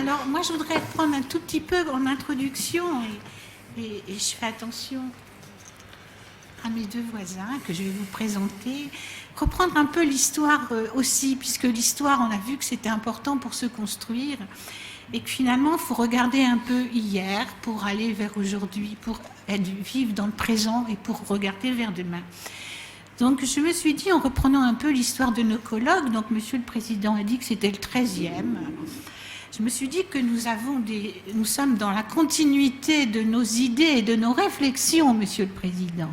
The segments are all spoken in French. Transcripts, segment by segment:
Alors, moi, je voudrais prendre un tout petit peu en introduction, et je fais attention à mes deux voisins que je vais vous présenter, reprendre un peu l'histoire aussi, puisque l'histoire, on a vu que c'était important pour se construire, et que finalement, il faut regarder un peu hier pour aller vers aujourd'hui, pour vivre dans le présent et pour regarder vers demain. Donc, je me suis dit, en reprenant un peu l'histoire de nos colloques, donc Monsieur le Président a dit que c'était le 13e, je me suis dit que nous sommes dans la continuité de nos idées et de nos réflexions, Monsieur le Président.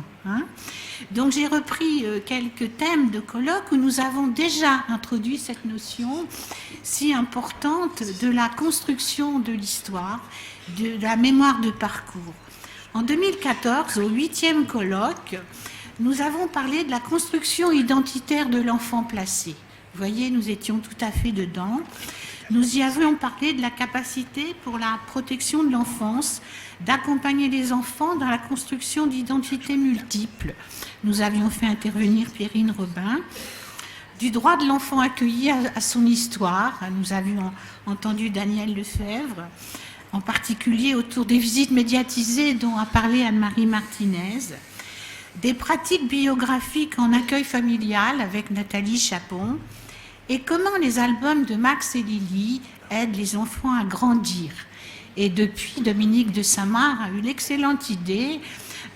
Donc j'ai repris quelques thèmes de colloques où nous avons déjà introduit cette notion si importante de la construction de l'histoire, de la mémoire de parcours. En 2014, au 8e colloque, nous avons parlé de la construction identitaire de l'enfant placé. Vous voyez, nous étions tout à fait dedans. Nous y avions parlé de la capacité pour la protection de l'enfance d'accompagner les enfants dans la construction d'identités multiples. Nous avions fait intervenir Pierrine Robin. Du droit de l'enfant accueilli à son histoire, nous avions entendu Daniel Lefebvre, en particulier autour des visites médiatisées dont a parlé Anne-Marie Martinez, des pratiques biographiques en accueil familial avec Nathalie Chapon, et comment les albums de Max et Lily aident les enfants à grandir. Et depuis, Dominique de Saint-Marc a eu l'excellente idée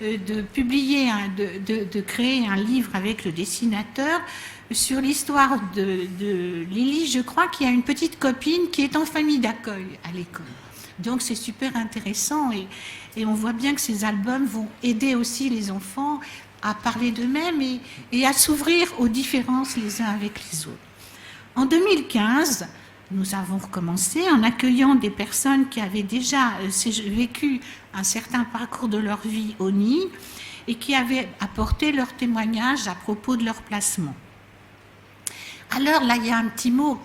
de publier, de créer un livre avec le dessinateur sur l'histoire de Lily. Je crois qu'il y a une petite copine qui est en famille d'accueil à l'école. Donc c'est super intéressant et on voit bien que ces albums vont aider aussi les enfants à parler d'eux-mêmes et à s'ouvrir aux différences les uns avec les autres. En 2015, nous avons recommencé en accueillant des personnes qui avaient déjà vécu un certain parcours de leur vie au nid et qui avaient apporté leur témoignage à propos de leur placement. Alors là, il y a un petit mot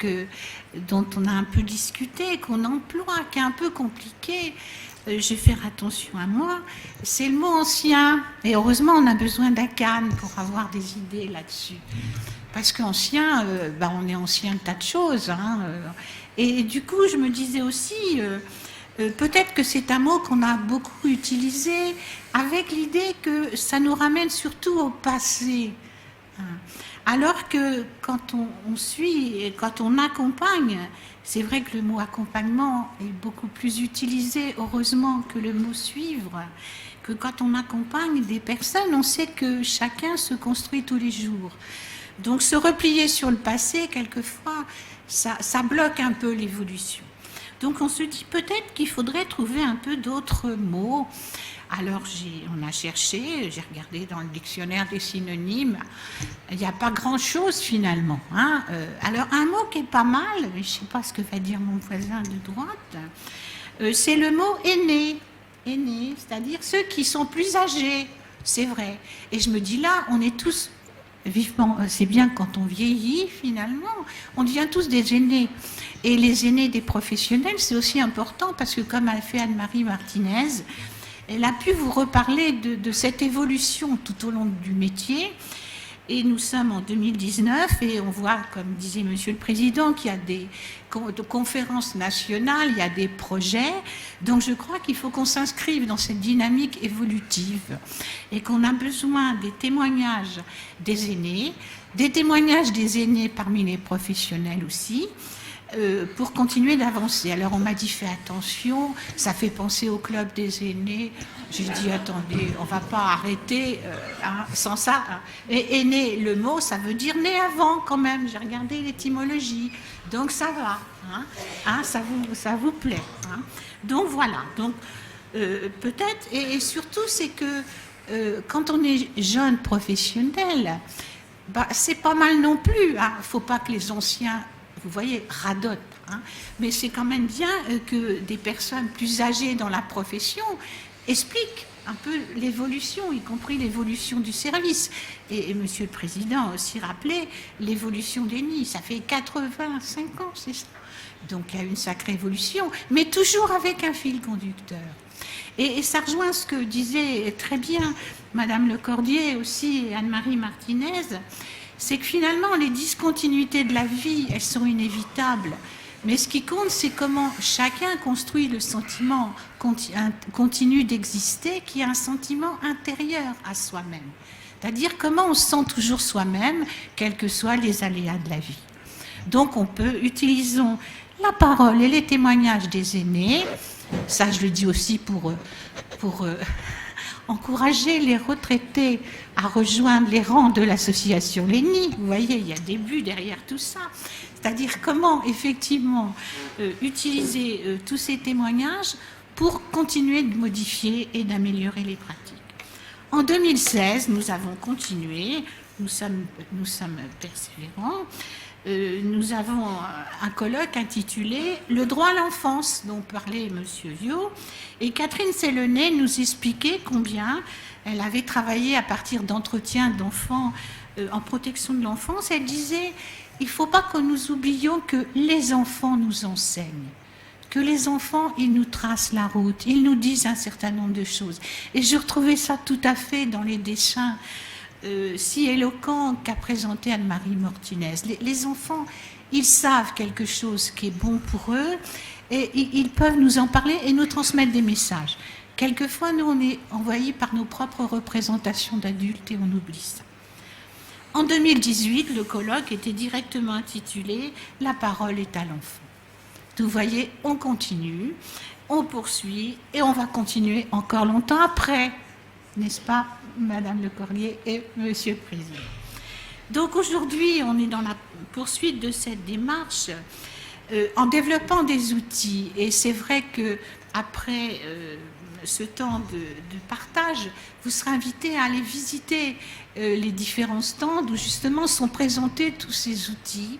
dont on a un peu discuté, qu'on emploie, qui est un peu compliqué. Je vais faire attention à moi. C'est le mot ancien. Et heureusement, on a besoin d'un canne pour avoir des idées là-dessus. Parce qu'ancien, on est ancien de tas de choses. Et du coup, je me disais aussi, peut-être que c'est un mot qu'on a beaucoup utilisé avec l'idée que ça nous ramène surtout au passé. Alors que quand on suit et quand on accompagne, c'est vrai que le mot accompagnement est beaucoup plus utilisé, heureusement, que le mot suivre, que quand on accompagne des personnes, on sait que chacun se construit tous les jours. Donc se replier sur le passé, quelquefois, ça bloque un peu l'évolution. Donc on se dit peut-être qu'il faudrait trouver un peu d'autres mots. Alors on a cherché, j'ai regardé dans le dictionnaire des synonymes, il n'y a pas grand-chose finalement. Alors un mot qui est pas mal, mais je ne sais pas ce que va dire mon voisin de droite, c'est le mot aîné. Aîné, c'est-à-dire ceux qui sont plus âgés, c'est vrai. Et je me dis là, on est tous vivement, c'est bien quand on vieillit finalement, on devient tous des aînés. Et les aînés des professionnels, c'est aussi important parce que comme a fait Anne-Marie Martinez, elle a pu vous reparler de cette évolution tout au long du métier. Et nous sommes en 2019 et on voit, comme disait Monsieur le Président, qu'il y a des conférences nationales, il y a des projets. Donc je crois qu'il faut qu'on s'inscrive dans cette dynamique évolutive et qu'on a besoin des témoignages des aînés parmi les professionnels aussi, pour continuer d'avancer. Alors on m'a dit fais attention, ça fait penser au club des aînés. J'ai dit attendez, on va pas arrêter sans ça. Et aîné, le mot ça veut dire né avant quand même. J'ai regardé l'étymologie, donc ça va. Ça vous plaît. Donc voilà. Donc peut-être et surtout c'est que quand on est jeune professionnel, c'est pas mal non plus. Faut pas que les anciens, vous voyez, radotent. Mais c'est quand même bien que des personnes plus âgées dans la profession expliquent un peu l'évolution, y compris l'évolution du service. Et Monsieur le Président a aussi rappelé l'évolution des nids. Ça fait 85 ans, c'est ça. Donc il y a une sacrée évolution, mais toujours avec un fil conducteur. Et ça rejoint ce que disait très bien Madame Lecordier aussi et Anne-Marie Martinez, c'est que finalement les discontinuités de la vie, elles sont inévitables. Mais ce qui compte, c'est comment chacun construit le sentiment continu d'exister, qui est un sentiment intérieur à soi-même. C'est-à-dire comment on se sent toujours soi-même, quels que soient les aléas de la vie. Donc on peut, utilisons la parole et les témoignages des aînés, ça je le dis aussi pour encourager les retraités à rejoindre les rangs de l'association Lénie. Vous voyez, il y a des buts derrière tout ça. C'est-à-dire comment, effectivement, utiliser tous ces témoignages pour continuer de modifier et d'améliorer les pratiques. En 2016, nous avons continué, nous sommes persévérants. Nous avons un colloque intitulé « Le droit à l'enfance » dont parlait M. Viau. Et Catherine Sélenet nous expliquait combien elle avait travaillé à partir d'entretiens d'enfants en protection de l'enfance. Elle disait « Il ne faut pas que nous oublions que les enfants nous enseignent, que les enfants, ils nous tracent la route, ils nous disent un certain nombre de choses. » Et je retrouvais ça tout à fait dans les dessins si éloquent qu'a présenté Anne-Marie Mortinez. Les enfants, ils savent quelque chose qui est bon pour eux et ils peuvent nous en parler et nous transmettre des messages. Quelquefois, nous, on est envahis par nos propres représentations d'adultes et on oublie ça. En 2018, le colloque était directement intitulé « La parole est à l'enfant ». Vous voyez, on continue, on poursuit et on va continuer encore longtemps après, n'est-ce pas, Madame Le Corlier et Monsieur le Président. Donc aujourd'hui, on est dans la poursuite de cette démarche en développant des outils. Et c'est vrai qu'après ce temps de partage, vous serez invité à aller visiter les différents stands où justement sont présentés tous ces outils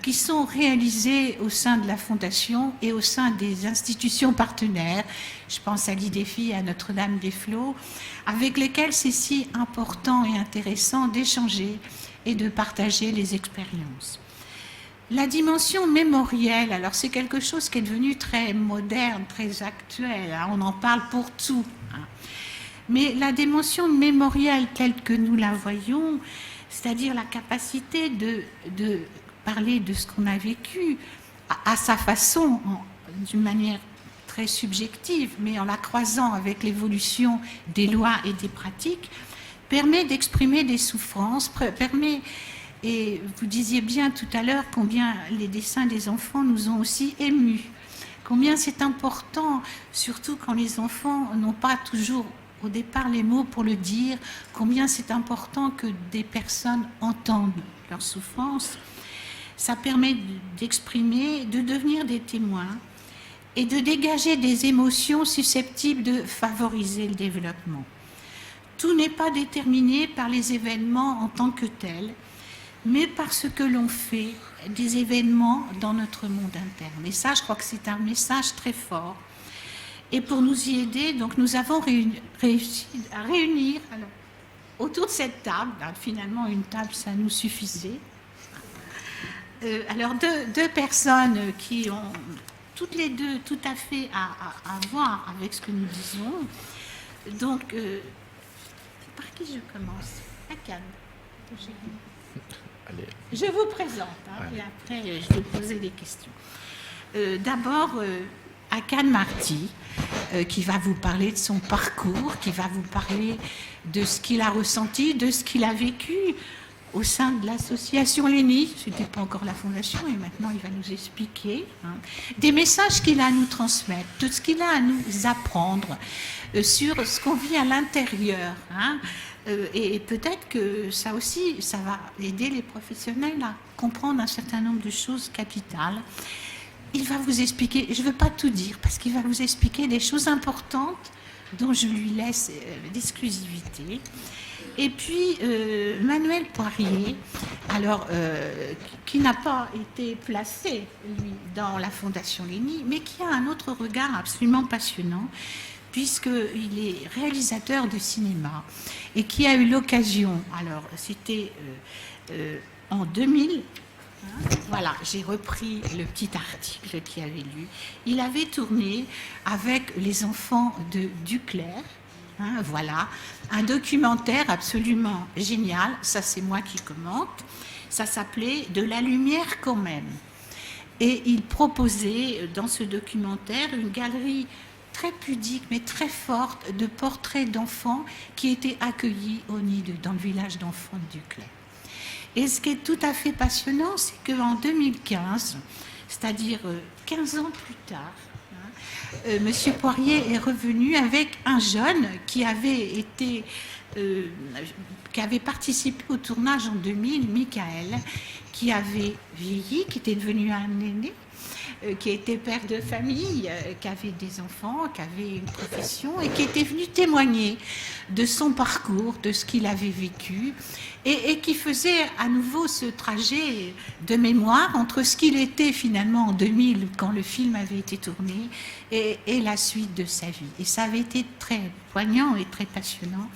qui sont réalisés au sein de la Fondation et au sein des institutions partenaires. Je pense à l'IDEFI, à Notre-Dame-des-Flots, avec lesquels c'est si important et intéressant d'échanger et de partager les expériences. La dimension mémorielle, alors c'est quelque chose qui est devenu très moderne, très actuel, hein, on en parle pour tout. Hein. Mais la dimension mémorielle telle que nous la voyons, c'est-à-dire la capacité de parler de ce qu'on a vécu à sa façon, d'une manière très subjective, mais en la croisant avec l'évolution des lois et des pratiques, permet d'exprimer des souffrances, permet, et vous disiez bien tout à l'heure combien les dessins des enfants nous ont aussi émus, combien c'est important, surtout quand les enfants n'ont pas toujours au départ les mots pour le dire, combien c'est important que des personnes entendent leurs souffrances. Ça permet d'exprimer, de devenir des témoins et de dégager des émotions susceptibles de favoriser le développement. Tout n'est pas déterminé par les événements en tant que tels, mais par ce que l'on fait des événements dans notre monde interne. Et ça, je crois que c'est un message très fort. Et pour nous y aider, donc nous avons réussi à réunir alors, autour de cette table, finalement une table ça nous suffisait, alors deux personnes qui ont toutes les deux tout à fait à voir avec ce que nous disons. Donc, par qui je commence? Akane. Je vous présente, hein, et après je vais poser des questions. D'abord, Akane Marty, qui va vous parler de son parcours, qui va vous parler de ce qu'il a ressenti, de ce qu'il a vécu au sein de l'association Lénie. Ce n'était pas encore la fondation et maintenant il va nous expliquer des messages qu'il a à nous transmettre, de ce qu'il a à nous apprendre sur ce qu'on vit à l'intérieur. Et peut-être que ça aussi, ça va aider les professionnels à comprendre un certain nombre de choses capitales. Il va vous expliquer, je ne veux pas tout dire, parce qu'il va vous expliquer des choses importantes dont je lui laisse l'exclusivité. Et puis, Manuel Poirier, alors, qui n'a pas été placé, lui, dans la Fondation Lénie, mais qui a un autre regard absolument passionnant, puisqu'il est réalisateur de cinéma et qui a eu l'occasion, alors, c'était en 2000, voilà, j'ai repris le petit article qu'il avait lu. Il avait tourné avec les enfants de Duclerc, voilà, un documentaire absolument génial, ça c'est moi qui commente, ça s'appelait « De la lumière quand même ». Et il proposait dans ce documentaire une galerie très pudique mais très forte de portraits d'enfants qui étaient accueillis au nid dans le village d'enfants de Duclay. Et ce qui est tout à fait passionnant, c'est qu'en 2015, c'est-à-dire 15 ans plus tard, M. Poirier est revenu avec un jeune qui avait participé au tournage en 2000, Michael, qui avait vieilli, qui était devenu un aîné, qui était père de famille, qui avait des enfants, qui avait une profession et qui était venu témoigner de son parcours, de ce qu'il avait vécu et qui faisait à nouveau ce trajet de mémoire entre ce qu'il était finalement en 2000 quand le film avait été tourné et la suite de sa vie. Et ça avait été très poignant et très passionnant.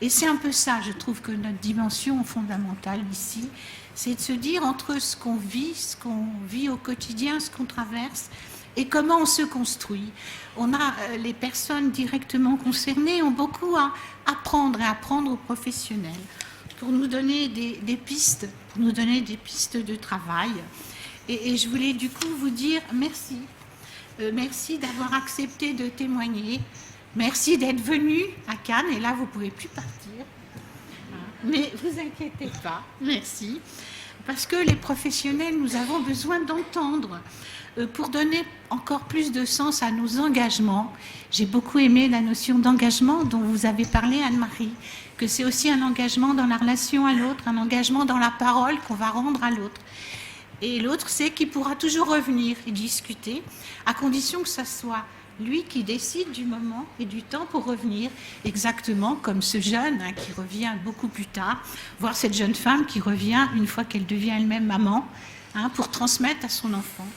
Et c'est un peu ça, je trouve, que notre dimension fondamentale ici, c'est de se dire entre ce qu'on vit au quotidien, ce qu'on traverse, et comment on se construit. Les personnes directement concernées ont beaucoup à apprendre et apprendre aux professionnels pour nous donner des pistes, pour nous donner des pistes de travail. Et je voulais du coup vous dire merci. Merci d'avoir accepté de témoigner. Merci d'être venu à Cannes. Et là, vous ne pouvez plus partir. Mais vous inquiétez pas. Merci. Parce que les professionnels, nous avons besoin d'entendre pour donner encore plus de sens à nos engagements. J'ai beaucoup aimé la notion d'engagement dont vous avez parlé, Anne-Marie, que c'est aussi un engagement dans la relation à l'autre, un engagement dans la parole qu'on va rendre à l'autre. Et l'autre, c'est qu'il pourra toujours revenir et discuter, à condition que ce soit lui qui décide du moment et du temps pour revenir, exactement comme ce jeune qui revient beaucoup plus tard, voire cette jeune femme qui revient une fois qu'elle devient elle-même maman, pour transmettre à son enfant.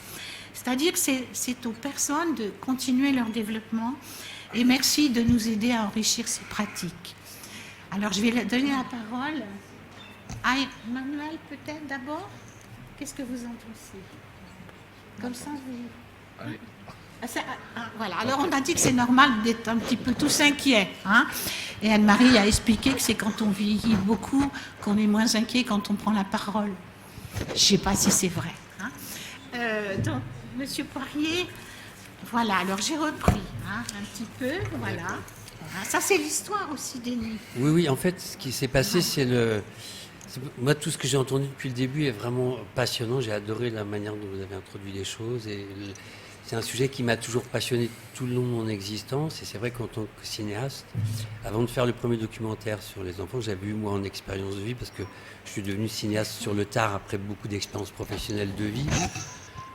C'est-à-dire que c'est aux personnes de continuer leur développement et merci de nous aider à enrichir ces pratiques. Alors je vais donner la parole à Emmanuel peut-être d'abord. Qu'est-ce que vous en pensez? Comme ça, vous... Allez. Voilà, alors on a dit que c'est normal d'être un petit peu tous inquiets. Et Anne-Marie a expliqué que c'est quand on vieillit beaucoup qu'on est moins inquiet quand on prend la parole. Je ne sais pas si c'est vrai. Donc, Monsieur Poirier, voilà, alors j'ai repris un petit peu, voilà. Ça c'est l'histoire aussi d'Ennie. Oui, en fait, ce qui s'est passé, moi, tout ce que j'ai entendu depuis le début est vraiment passionnant. J'ai adoré la manière dont vous avez introduit les choses et c'est un sujet qui m'a toujours passionné tout le long de mon existence. Et c'est vrai qu'en tant que cinéaste, avant de faire le premier documentaire sur les enfants, j'avais eu moi en expérience de vie parce que je suis devenu cinéaste sur le tard après beaucoup d'expériences professionnelles de vie.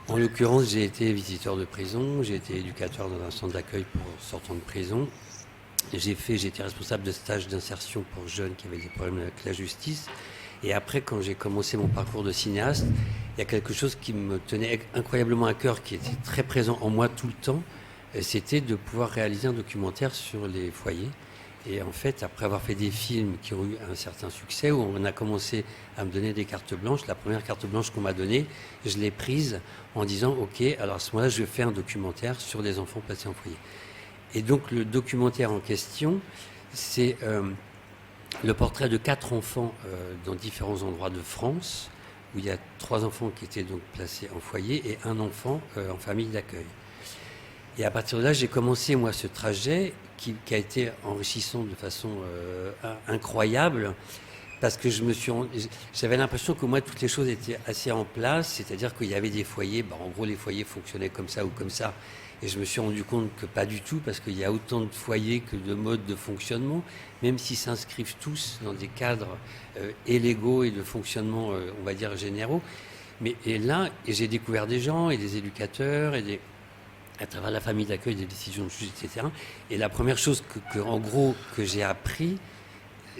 En l'occurrence, j'ai été visiteur de prison, j'ai été éducateur dans un centre d'accueil pour sortants de prison. J'ai été responsable de stages d'insertion pour jeunes qui avaient des problèmes avec la justice. Et après, quand j'ai commencé mon parcours de cinéaste, il y a quelque chose qui me tenait incroyablement à cœur, qui était très présent en moi tout le temps, c'était de pouvoir réaliser un documentaire sur les foyers. Et en fait, après avoir fait des films qui ont eu un certain succès, où on a commencé à me donner des cartes blanches, la première carte blanche qu'on m'a donnée, je l'ai prise en disant « Ok, alors à ce moment-là, je fais un documentaire sur les enfants placés en foyer ». Et donc le documentaire en question, c'est le portrait de 4 enfants dans différents endroits de France, où il y a 3 enfants qui étaient donc placés en foyer et un enfant en famille d'accueil. Et à partir de là, j'ai commencé moi ce trajet qui a été enrichissant de façon incroyable, parce que j'avais l'impression que moi toutes les choses étaient assez en place, c'est-à-dire qu'il y avait des foyers, en gros les foyers fonctionnaient comme ça ou comme ça. Et je me suis rendu compte que pas du tout, parce qu'il y a autant de foyers que de modes de fonctionnement, même s'ils s'inscrivent tous dans des cadres légaux et de fonctionnement, on va dire, généraux. Et j'ai découvert des gens et des éducateurs à travers la famille d'accueil, des décisions de juge, etc. Et la première chose en gros, que j'ai appris,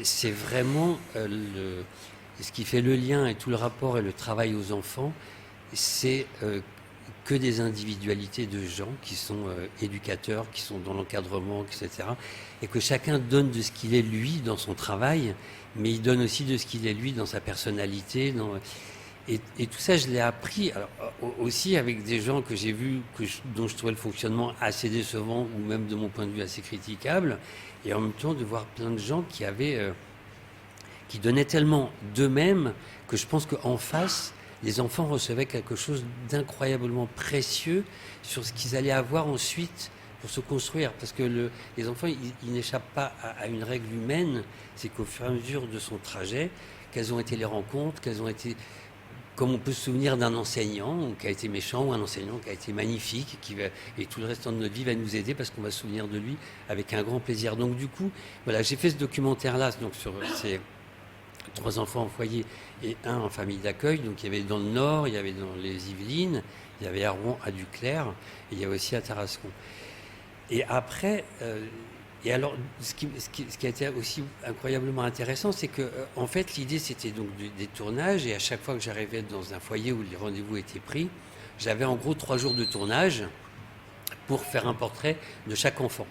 c'est vraiment ce qui fait le lien et tout le rapport et le travail aux enfants, c'est que des individualités de gens qui sont éducateurs, qui sont dans l'encadrement, etc. Et que chacun donne de ce qu'il est lui dans son travail, mais il donne aussi de ce qu'il est lui dans sa personnalité. Et tout ça, je l'ai appris aussi avec des gens que j'ai vus, dont je trouvais le fonctionnement assez décevant ou même de mon point de vue assez critiquable. Et en même temps, de voir plein de gens qui donnaient tellement d'eux-mêmes que je pense qu'en face, les enfants recevaient quelque chose d'incroyablement précieux sur ce qu'ils allaient avoir ensuite pour se construire. Parce que les enfants, ils n'échappent pas à une règle humaine, c'est qu'au fur et à mesure de son trajet, quelles ont été les rencontres, quelles ont été... Comme on peut se souvenir d'un enseignant qui a été méchant ou un enseignant qui a été magnifique et tout le restant de notre vie va nous aider parce qu'on va se souvenir de lui avec un grand plaisir. Donc du coup, voilà, j'ai fait ce documentaire-là donc sur ces 3 enfants en foyer et 1 en famille d'accueil. Donc il y avait dans le Nord, il y avait dans les Yvelines, il y avait à Rouen, à Duclerc et il y avait aussi à Tarascon. Et après... Et alors, ce qui a été aussi incroyablement intéressant, c'est que, en fait, l'idée, c'était donc des tournages, et à chaque fois que j'arrivais dans un foyer où les rendez-vous étaient pris, j'avais en gros 3 jours de tournage pour faire un portrait de chaque enfant.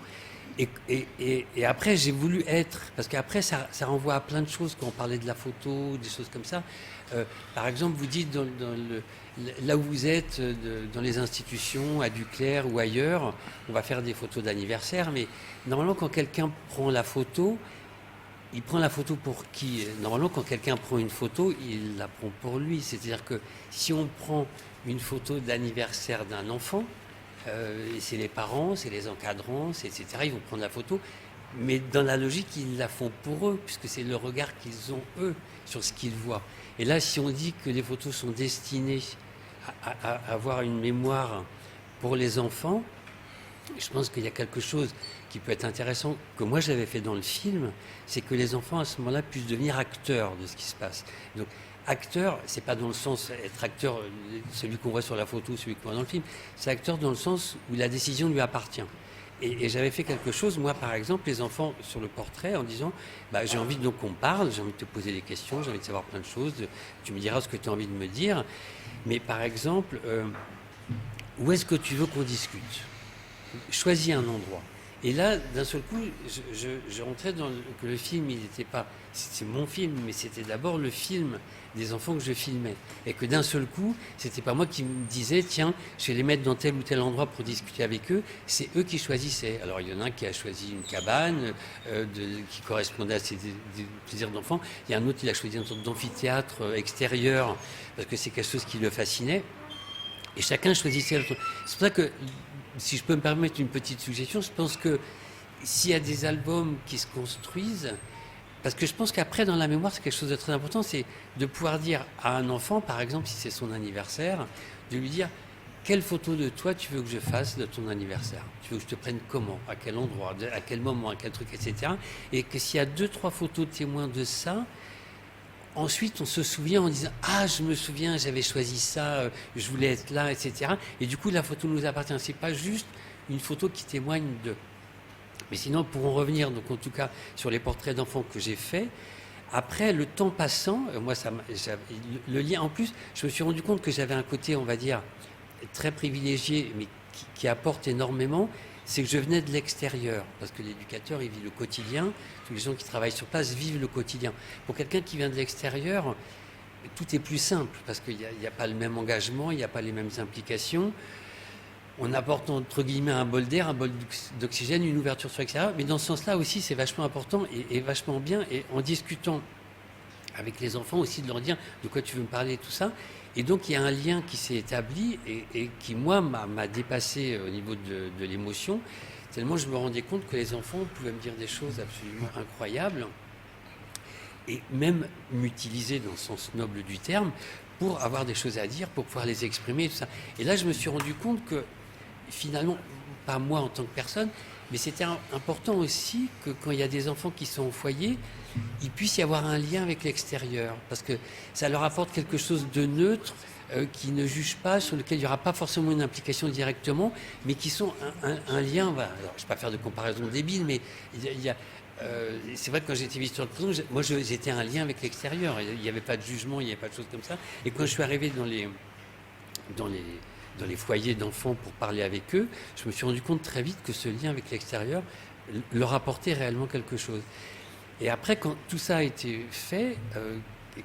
Et après, j'ai voulu être, parce qu'après, ça renvoie à plein de choses, quand on parlait de la photo, des choses comme ça. Par exemple, vous dites, là où vous êtes, dans les institutions, à Duclerc ou ailleurs, on va faire des photos d'anniversaire, mais normalement, quand quelqu'un prend la photo, il prend la photo pour qui? Normalement, quand quelqu'un prend une photo, il la prend pour lui. C'est-à-dire que si on prend une photo d'anniversaire d'un enfant, et c'est les parents, c'est les encadrants, etc. Ils vont prendre la photo, mais dans la logique, ils la font pour eux, puisque c'est le regard qu'ils ont, eux, sur ce qu'ils voient. Et là, si on dit que les photos sont destinées à avoir une mémoire pour les enfants, je pense qu'il y a quelque chose qui peut être intéressant, que moi j'avais fait dans le film, c'est que les enfants, à ce moment-là, puissent devenir acteurs de ce qui se passe. Donc, acteur, c'est pas dans le sens être acteur, celui qu'on voit sur la photo, celui qu'on voit dans le film, c'est acteur dans le sens où la décision lui appartient. Et j'avais fait quelque chose, moi par exemple, les enfants sur le portrait, en disant, j'ai envie donc qu'on parle, j'ai envie de te poser des questions, j'ai envie de savoir plein de choses, tu me diras ce que tu as envie de me dire, mais par exemple, où est-ce que tu veux qu'on discute? Choisis un endroit. Et là, d'un seul coup, je rentrais dans que le film, il n'était pas... C'est mon film, mais c'était d'abord le film des enfants que je filmais. Et que d'un seul coup, c'était pas moi qui me disais, tiens, je vais les mettre dans tel ou tel endroit pour discuter avec eux. C'est eux qui choisissaient. Alors, il y en a un qui a choisi une cabane qui correspondait à ses plaisirs d'enfant. Il y a un autre qui a choisi une sorte d'amphithéâtre extérieur parce que c'est quelque chose qui le fascinait. Et chacun choisissait... C'est pour ça que... Si je peux me permettre une petite suggestion, je pense que s'il y a des albums qui se construisent, parce que je pense qu'après, dans la mémoire, c'est quelque chose de très important, c'est de pouvoir dire à un enfant, par exemple, si c'est son anniversaire, de lui dire quelle photo de toi tu veux que je fasse de ton anniversaire? Tu veux que je te prenne comment? À quel endroit? À quel moment? À quel truc? Etc. Et que s'il y a 2-3 photos témoins de ça, ensuite, on se souvient en disant « Ah, je me souviens, j'avais choisi ça, je voulais être là, etc. » Et du coup, la photo nous appartient. C'est pas juste une photo qui témoigne de... Mais sinon, pour en revenir, donc en tout cas, sur les portraits d'enfants que j'ai faits, après, le temps passant, moi, le lien... En plus, je me suis rendu compte que j'avais un côté, on va dire, très privilégié, mais qui apporte énormément, c'est que je venais de l'extérieur, parce que l'éducateur, il vit le quotidien, tous les gens qui travaillent sur place vivent le quotidien. Pour quelqu'un qui vient de l'extérieur, tout est plus simple, parce qu'il n'y a pas le même engagement, il n'y a pas les mêmes implications. On apporte, entre guillemets, un bol d'air, un bol d'oxygène, une ouverture sur l'extérieur, mais dans ce sens-là aussi, c'est vachement important et vachement bien, et en discutant avec les enfants aussi, de leur dire de quoi tu veux me parler, tout ça. Et donc, il y a un lien qui s'est établi et qui, moi, m'a dépassé au niveau de l'émotion, tellement je me rendais compte que les enfants pouvaient me dire des choses absolument incroyables et même m'utiliser dans le sens noble du terme pour avoir des choses à dire, pour pouvoir les exprimer et tout ça. Et là, je me suis rendu compte que, finalement, pas moi en tant que personne, mais c'était important aussi que quand il y a des enfants qui sont au foyer, il puisse y avoir un lien avec l'extérieur, parce que ça leur apporte quelque chose de neutre, qui ne juge pas, sur lequel il n'y aura pas forcément une implication directement, mais qui sont un lien. Voilà. Alors, je ne vais pas faire de comparaison débile, mais c'est vrai que quand j'étais visiteur de prison, moi j'étais un lien avec l'extérieur. Il n'y avait pas de jugement, il n'y avait pas de choses comme ça. Et quand je suis arrivé dans les foyers d'enfants pour parler avec eux, je me suis rendu compte très vite que ce lien avec l'extérieur leur apportait réellement quelque chose. Et après, quand tout ça a été fait,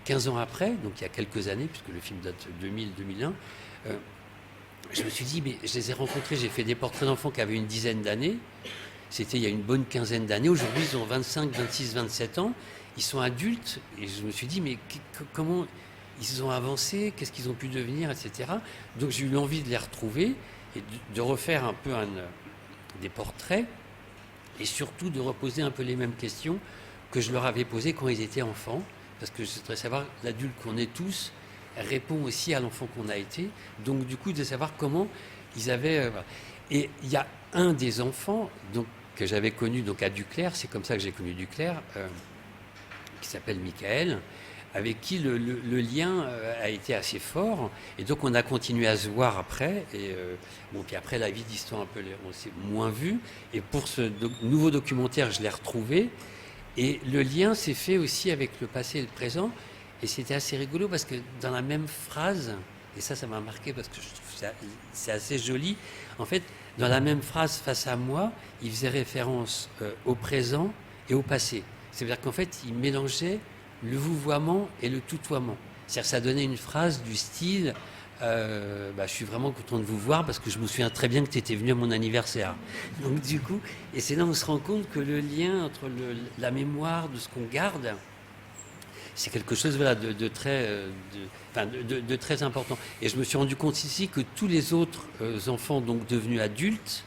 15 ans après, donc il y a quelques années, puisque le film date de 2000-2001, je me suis dit, mais je les ai rencontrés, j'ai fait des portraits d'enfants qui avaient une dizaine d'années, c'était il y a une bonne quinzaine d'années, aujourd'hui ils ont 25, 26, 27 ans, ils sont adultes, et je me suis dit, mais comment... ils ont avancé, qu'est-ce qu'ils ont pu devenir, etc. Donc j'ai eu envie de les retrouver et de refaire un peu des portraits et surtout de reposer un peu les mêmes questions que je leur avais posées quand ils étaient enfants, parce que je voudrais savoir, l'adulte qu'on est tous répond aussi à l'enfant qu'on a été, donc du coup de savoir comment ils avaient... Voilà. Et il y a un des enfants donc, que j'avais connu donc, à Duclerc, c'est comme ça que j'ai connu Duclerc, qui s'appelle Michael, avec qui le lien a été assez fort. Et donc on a continué à se voir après. Et bon, puis après la vie d'histoire un peu, on s'est moins vu. Et pour ce nouveau documentaire, je l'ai retrouvé. Et le lien s'est fait aussi avec le passé et le présent. Et c'était assez rigolo parce que dans la même phrase, et ça m'a marqué parce que je trouve que c'est assez joli. En fait, dans la même phrase face à moi, il faisait référence au présent et au passé. C'est-à-dire qu'en fait, il mélangeait le vouvoiement et le tutoiement. C'est-à-dire que ça donnait une phrase du style je suis vraiment content de vous voir parce que je me souviens très bien que tu étais venu à mon anniversaire. Donc du coup, et c'est là où on se rend compte que le lien entre la mémoire de ce qu'on garde, c'est quelque chose voilà, de très important. Et je me suis rendu compte ici que tous les autres enfants donc devenus adultes,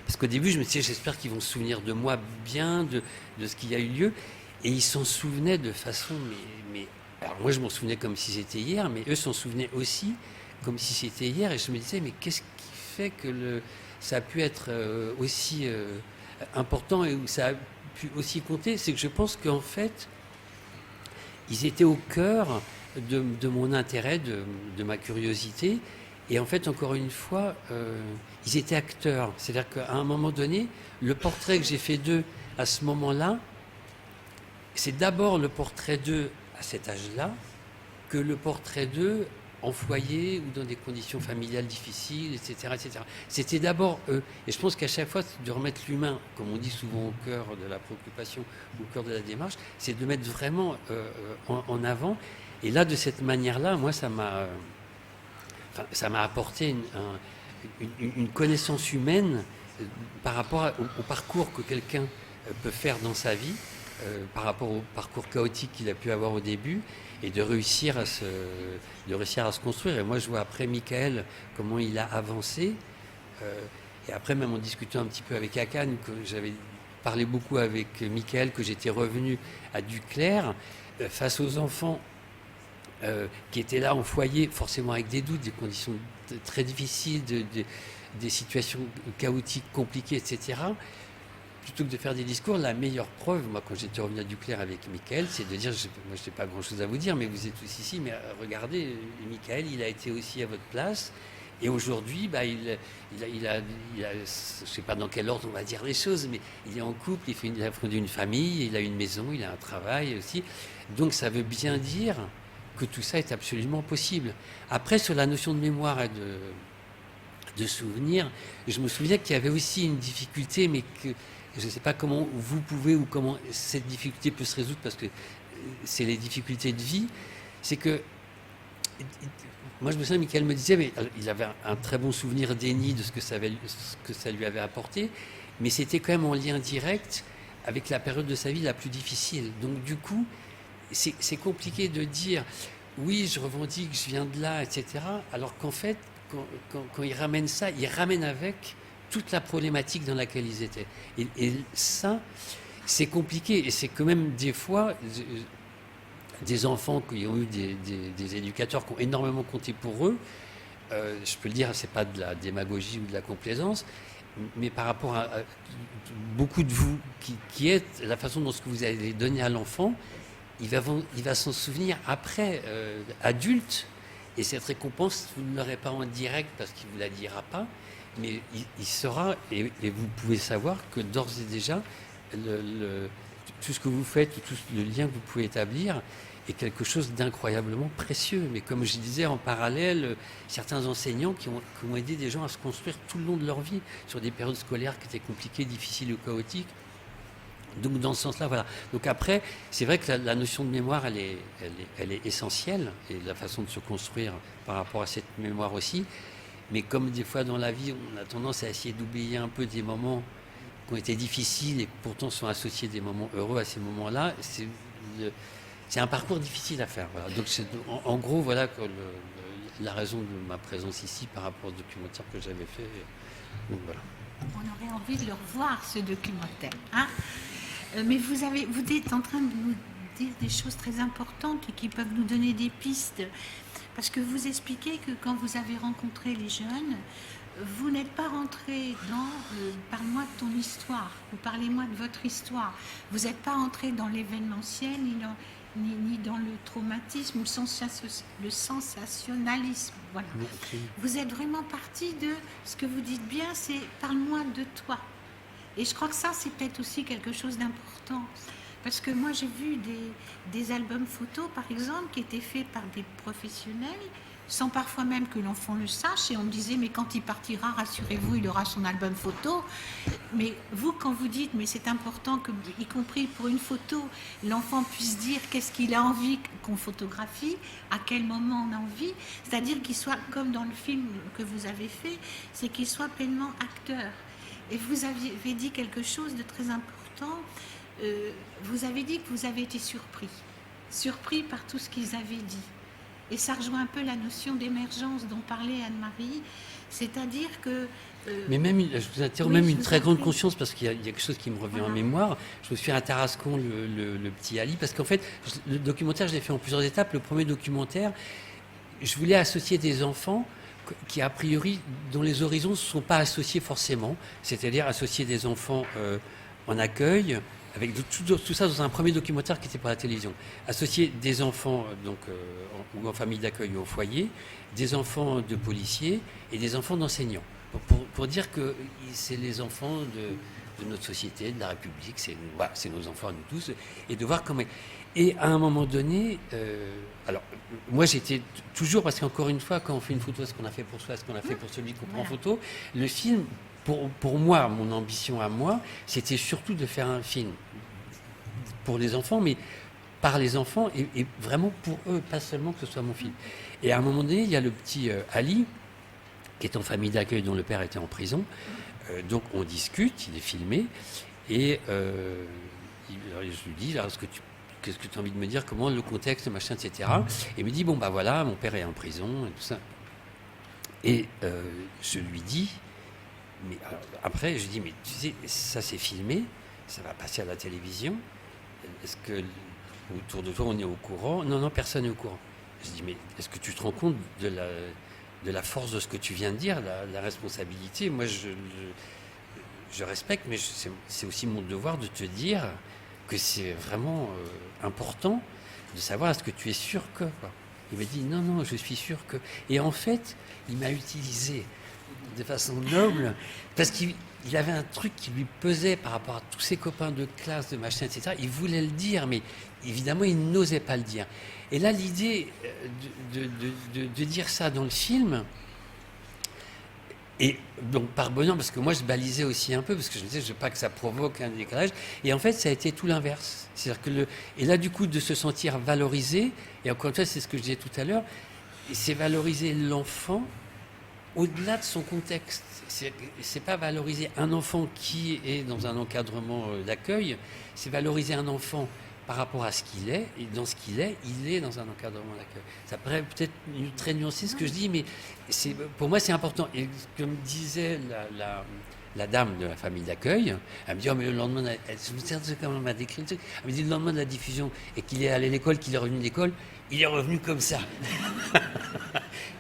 parce qu'au début je me disais j'espère qu'ils vont se souvenir de moi bien, de ce qui a eu lieu, et ils s'en souvenaient de façon mais alors moi je m'en souvenais comme si c'était hier, mais eux s'en souvenaient aussi comme si c'était hier, et je me disais mais qu'est-ce qui fait que ça a pu être aussi important et où ça a pu aussi compter, c'est que je pense qu'en fait ils étaient au cœur de mon intérêt, de ma curiosité. Et en fait, encore une fois, ils étaient acteurs. C'est-à-dire qu'à un moment donné, le portrait que j'ai fait d'eux à ce moment-là, c'est d'abord le portrait d'eux à cet âge-là que le portrait d'eux en foyer ou dans des conditions familiales difficiles, etc. etc. C'était d'abord eux. Et je pense qu'à chaque fois, de remettre l'humain, comme on dit souvent, au cœur de la préoccupation, au cœur de la démarche, c'est de mettre vraiment en avant. Et là, de cette manière-là, moi, ça m'a apporté une connaissance humaine par rapport au parcours que quelqu'un peut faire dans sa vie, par rapport au parcours chaotique qu'il a pu avoir au début, et de réussir à se construire. Et moi, je vois après Michael, comment il a avancé. Et après, même en discutant un petit peu avec Akan, que j'avais parlé beaucoup avec Michael, que j'étais revenu à Duclerc, face aux enfants qui étaient là en foyer, forcément avec des doutes, des conditions très difficiles, des situations chaotiques, compliquées, etc. Plutôt que de faire des discours, la meilleure preuve, moi, quand j'étais revenu à Duclerc avec Michael, c'est de dire, moi, je n'ai pas grand-chose à vous dire, mais vous êtes tous ici, mais regardez, Michael, il a été aussi à votre place, et aujourd'hui, il a, je ne sais pas dans quel ordre on va dire les choses, mais il est en couple, il a fondé une famille, il a une maison, il a un travail aussi, donc ça veut bien dire que tout ça est absolument possible. Après, sur la notion de mémoire et de souvenir, je me souviens qu'il y avait aussi une difficulté, mais que je ne sais pas comment vous pouvez ou comment cette difficulté peut se résoudre, parce que c'est les difficultés de vie. C'est que, moi je me souviens, Michael me disait, mais il avait un très bon souvenir d'Eni, de ce que ça lui avait apporté, mais c'était quand même en lien direct avec la période de sa vie la plus difficile. Donc du coup, c'est compliqué de dire, oui, je revendique, je viens de là, etc. Alors qu'en fait, quand il ramène ça, il ramène avec toute la problématique dans laquelle ils étaient. Et ça, c'est compliqué. Et c'est quand même des fois des enfants qui ont eu des éducateurs qui ont énormément compté pour eux. Je peux le dire, c'est pas de la démagogie ou de la complaisance, mais par rapport à beaucoup de vous qui êtes, la façon dont ce que vous allez donner à l'enfant, il va s'en souvenir après, adulte. Et cette récompense, vous ne l'aurez pas en direct parce qu'il ne vous la dira pas, mais il saura, et vous pouvez savoir que d'ores et déjà, tout ce que vous faites, tout le lien que vous pouvez établir est quelque chose d'incroyablement précieux. Mais comme je disais, en parallèle, certains enseignants qui ont aidé des gens à se construire tout le long de leur vie, sur des périodes scolaires qui étaient compliquées, difficiles ou chaotiques. Donc dans ce sens-là, voilà. Donc après, c'est vrai que la notion de mémoire, elle est essentielle, et la façon de se construire par rapport à cette mémoire aussi. Mais comme des fois dans la vie, on a tendance à essayer d'oublier un peu des moments qui ont été difficiles et qui pourtant sont associés des moments heureux à ces moments-là, c'est un parcours difficile à faire. Voilà. Donc en gros, voilà la raison de ma présence ici par rapport au documentaire que j'avais fait. Donc, voilà. On aurait envie de le revoir, ce documentaire. Hein, mais vous êtes en train de nous dire des choses très importantes et qui peuvent nous donner des pistes. Parce que vous expliquez que quand vous avez rencontré les jeunes, vous n'êtes pas rentré dans parle-moi de ton histoire ou parlez-moi de votre histoire. Vous n'êtes pas rentré dans l'événementiel ni dans le traumatisme ou le sensationnalisme. Voilà. Okay. Vous êtes vraiment parti de ce que vous dites bien, c'est parle-moi de toi. Et je crois que ça, c'est peut-être aussi quelque chose d'important. Parce que moi, j'ai vu des albums photos, par exemple, qui étaient faits par des professionnels, sans parfois même que l'enfant le sache. Et on me disait, mais quand il partira, rassurez-vous, il aura son album photo. Mais vous, quand vous dites, mais c'est important que, y compris pour une photo, l'enfant puisse dire qu'est-ce qu'il a envie qu'on photographie, à quel moment on a envie, c'est-à-dire qu'il soit, comme dans le film que vous avez fait, c'est qu'il soit pleinement acteur. Et vous avez dit quelque chose de très important. Vous avez dit que vous avez été surpris par tout ce qu'ils avaient dit. Et ça rejoint un peu la notion d'émergence dont parlait Anne-Marie, c'est-à-dire que... Mais même, je vous interromps, même une très grande conscience, parce qu'il y a quelque chose qui me revient en mémoire. Je me suis à Tarascon, le petit Ali, parce qu'en fait, le documentaire, je l'ai fait en plusieurs étapes. Le premier documentaire, je voulais associer des enfants qui, a priori, dont les horizons ne sont pas associés forcément, c'est-à-dire associer des enfants en accueil, avec tout ça dans un premier documentaire qui était pour la télévision. Associer des enfants ou en famille d'accueil ou au foyer, des enfants de policiers et des enfants d'enseignants. Pour dire que c'est les enfants de notre société, de la République, c'est nos enfants à nous tous, et de voir comment... Et à un moment donné, alors moi j'étais toujours, parce qu'encore une fois, quand on fait une photo, ce qu'on a fait pour soi, ce qu'on a fait pour celui qu'on prend en photo, le film... Pour moi, mon ambition à moi, c'était surtout de faire un film pour les enfants, mais par les enfants et vraiment pour eux, pas seulement que ce soit mon film. Et à un moment donné, il y a le petit Ali, qui est en famille d'accueil dont le père était en prison. Donc on discute, il est filmé, et je lui dis, là, qu'est-ce que tu as envie de me dire, comment le contexte, machin, etc. Et il me dit, bon, bah voilà, mon père est en prison, et tout ça. Et je lui dis... Mais alors, après, je dis, mais tu sais, ça c'est filmé, ça va passer à la télévision. Est-ce que autour de toi on est au courant? Non, personne n'est au courant. Je dis, mais est-ce que tu te rends compte de la force de ce que tu viens de dire, la responsabilité? Moi, je respecte, mais c'est aussi mon devoir de te dire que c'est vraiment important de savoir est-ce que tu es sûr que... Quoi. Il m'a dit, non, je suis sûr que... Et en fait, il m'a utilisé de façon noble, parce qu'il avait un truc qui lui pesait par rapport à tous ses copains de classe, de machin, etc. Il voulait le dire, mais évidemment, il n'osait pas le dire. Et là, l'idée de dire ça dans le film, et donc par bonheur, parce que moi, je balisais aussi un peu, parce que je me disais, je veux pas que ça provoque un décalage, et en fait, ça a été tout l'inverse. C'est-à-dire que et là, du coup, de se sentir valorisé, et encore une fois, c'est ce que je disais tout à l'heure, c'est valoriser l'enfant au-delà de son contexte. C'est pas valoriser un enfant qui est dans un encadrement d'accueil, c'est valoriser un enfant par rapport à ce qu'il est, et dans ce qu'il est, il est dans un encadrement d'accueil. Ça paraît peut-être très nuancé ce que je dis, mais pour moi c'est important. Et comme disait la dame de la famille d'accueil, elle me dit, oh, mais le lendemain, je me souviens comment elle m'a décrit le truc, elle me dit, le lendemain de la diffusion, et qu'il est allé à l'école, qu'il est revenu de l'école, il est revenu comme ça.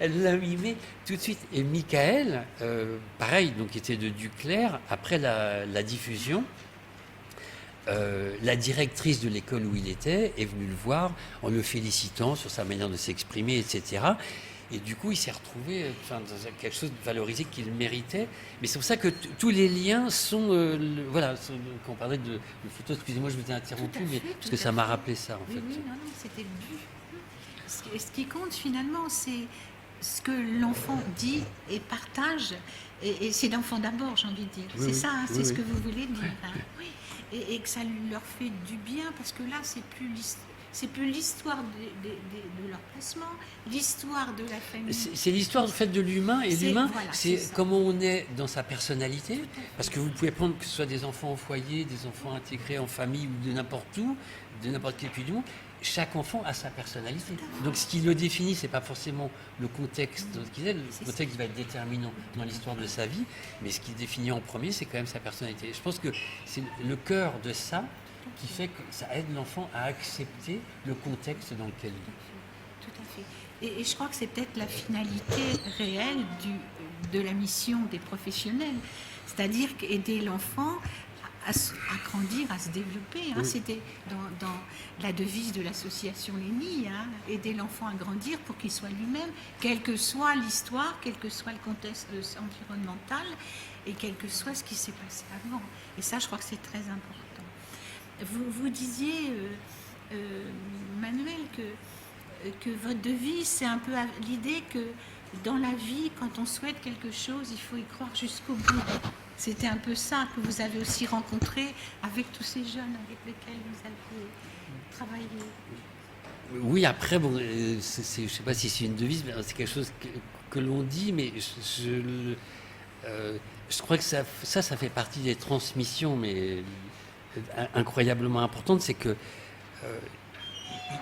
Elle l'a mimé tout de suite. Et Michael, pareil, donc était de Duclair, après la diffusion, la directrice de l'école où il était est venue le voir en le félicitant sur sa manière de s'exprimer, etc. Et du coup, il s'est retrouvé dans quelque chose de valorisé qu'il méritait. Mais c'est pour ça que tous les liens sont... voilà, quand on parlait de photos, excusez-moi, je vous ai interrompu, mais parce que ça m'a rappelé ça, en fait. Oui, non, c'était le but. Ce qui compte, finalement, c'est ce que l'enfant dit et partage. Et c'est l'enfant d'abord, j'ai envie de dire. Oui, c'est ça, hein, c'est ce que vous voulez dire. Hein. Oui. Et que ça leur fait du bien, parce que là, c'est plus l'histoire de leur placement, l'histoire de la famille. C'est l'histoire du fait de l'humain, et l'humain, voilà, c'est comment on est dans sa personnalité, parce que vous pouvez prendre que ce soit des enfants au foyer, des enfants intégrés en famille ou de n'importe où, de n'importe quel pays du monde, chaque enfant a sa personnalité. Donc ce qui le définit, c'est pas forcément le contexte qu'il est. Le contexte va être déterminant dans l'histoire de sa vie, mais ce qui définit en premier, c'est quand même sa personnalité. Et je pense que c'est le cœur de ça qui fait que ça aide l'enfant à accepter le contexte dans lequel il est. Tout à fait. Et je crois que c'est peut-être la finalité réelle de la mission des professionnels, c'est-à-dire aider l'enfant à grandir, à se développer. Oui. C'était dans la devise de l'association Lénie, aider l'enfant à grandir pour qu'il soit lui-même, quelle que soit l'histoire, quel que soit le contexte environnemental et quel que soit ce qui s'est passé avant. Et ça, je crois que c'est très important. Vous disiez, Manuel, que votre devise, c'est un peu l'idée que dans la vie, quand on souhaite quelque chose, il faut y croire jusqu'au bout. C'était un peu ça que vous avez aussi rencontré avec tous ces jeunes avec lesquels vous avez travaillé. Oui, après, bon, je ne sais pas si c'est une devise, mais c'est quelque chose que l'on dit, mais je crois que ça fait partie des transmissions, mais incroyablement importantes, c'est que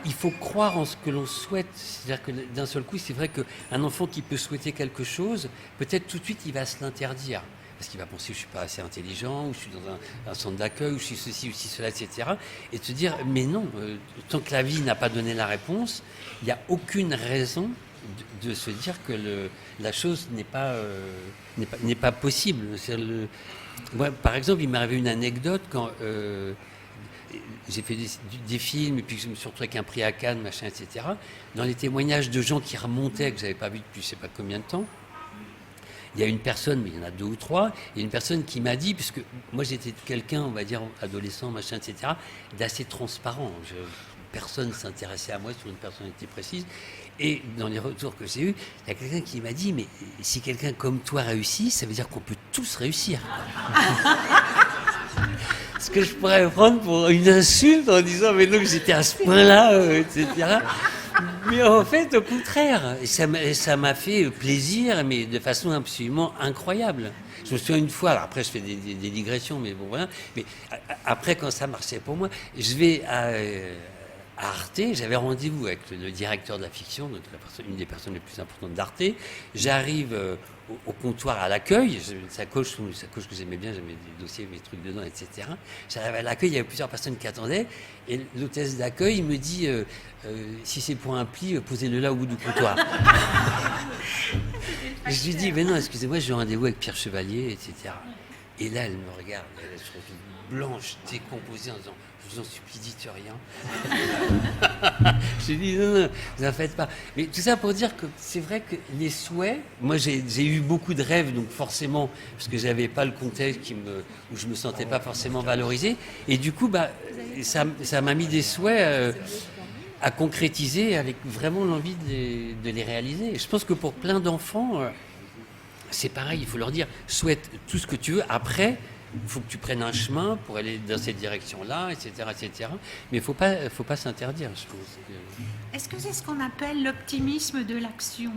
il faut croire en ce que l'on souhaite. C'est-à-dire que d'un seul coup, c'est vrai qu'un enfant qui peut souhaiter quelque chose, peut-être tout de suite, il va se l'interdire. Parce qu'il va penser que je ne suis pas assez intelligent, ou je suis dans un centre d'accueil, ou je suis ceci, ou cela, etc. Et de se dire, mais non, tant que la vie n'a pas donné la réponse, il n'y a aucune raison de se dire que la chose n'est pas possible. Moi, par exemple, il m'est arrivé une anecdote quand j'ai fait des films, et puis je me suis retrouvé avec un prix à Cannes, machin, etc. Dans les témoignages de gens qui remontaient, que je n'avais pas vu depuis je ne sais pas combien de temps, il y a une personne, mais il y en a 2 ou 3, il y a une personne qui m'a dit, puisque moi j'étais quelqu'un, on va dire, adolescent, machin, etc., d'assez transparent. Personne ne s'intéressait à moi sur une personnalité précise. Et dans les retours que j'ai eus, il y a quelqu'un qui m'a dit, mais si quelqu'un comme toi réussit, ça veut dire qu'on peut tous réussir. Ce que je pourrais prendre pour une insulte en disant, mais donc j'étais à ce point-là, etc. Mais en fait, au contraire, ça m'a fait plaisir, mais de façon absolument incroyable. Je me souviens une fois, alors après je fais des digressions, mais bon voilà, mais après quand ça marchait pour moi, je vais à Arte, j'avais rendez-vous avec le directeur de la fiction, donc une des personnes les plus importantes d'Arte. J'arrive au comptoir à l'accueil, une sacoche que j'aimais bien, j'avais des dossiers, mes trucs dedans, etc. J'arrive à l'accueil, il y avait plusieurs personnes qui attendaient, et l'hôtesse d'accueil me dit si c'est pour un pli, posez-le là au bout du comptoir. Je lui dis mais non, excusez-moi, j'ai rendez-vous avec Pierre Chevalier, etc. Et là, elle me regarde, elle se retrouve blanche, décomposée, en disant je vous en supplie, dites rien. Je lui dis non, vous en faites pas. Mais tout ça pour dire que c'est vrai que les souhaits, moi j'ai eu beaucoup de rêves, donc forcément, parce que j'avais pas le contexte où je me sentais pas forcément valorisé. Et du coup, ça m'a mis des souhaits à concrétiser avec vraiment l'envie de les réaliser. Et je pense que pour plein d'enfants, c'est pareil, il faut leur dire souhaite tout ce que tu veux. Après, il faut que tu prennes un chemin pour aller dans cette direction-là, etc., etc. Mais il faut pas s'interdire, je pense. Est-ce que c'est ce qu'on appelle l'optimisme de l'action?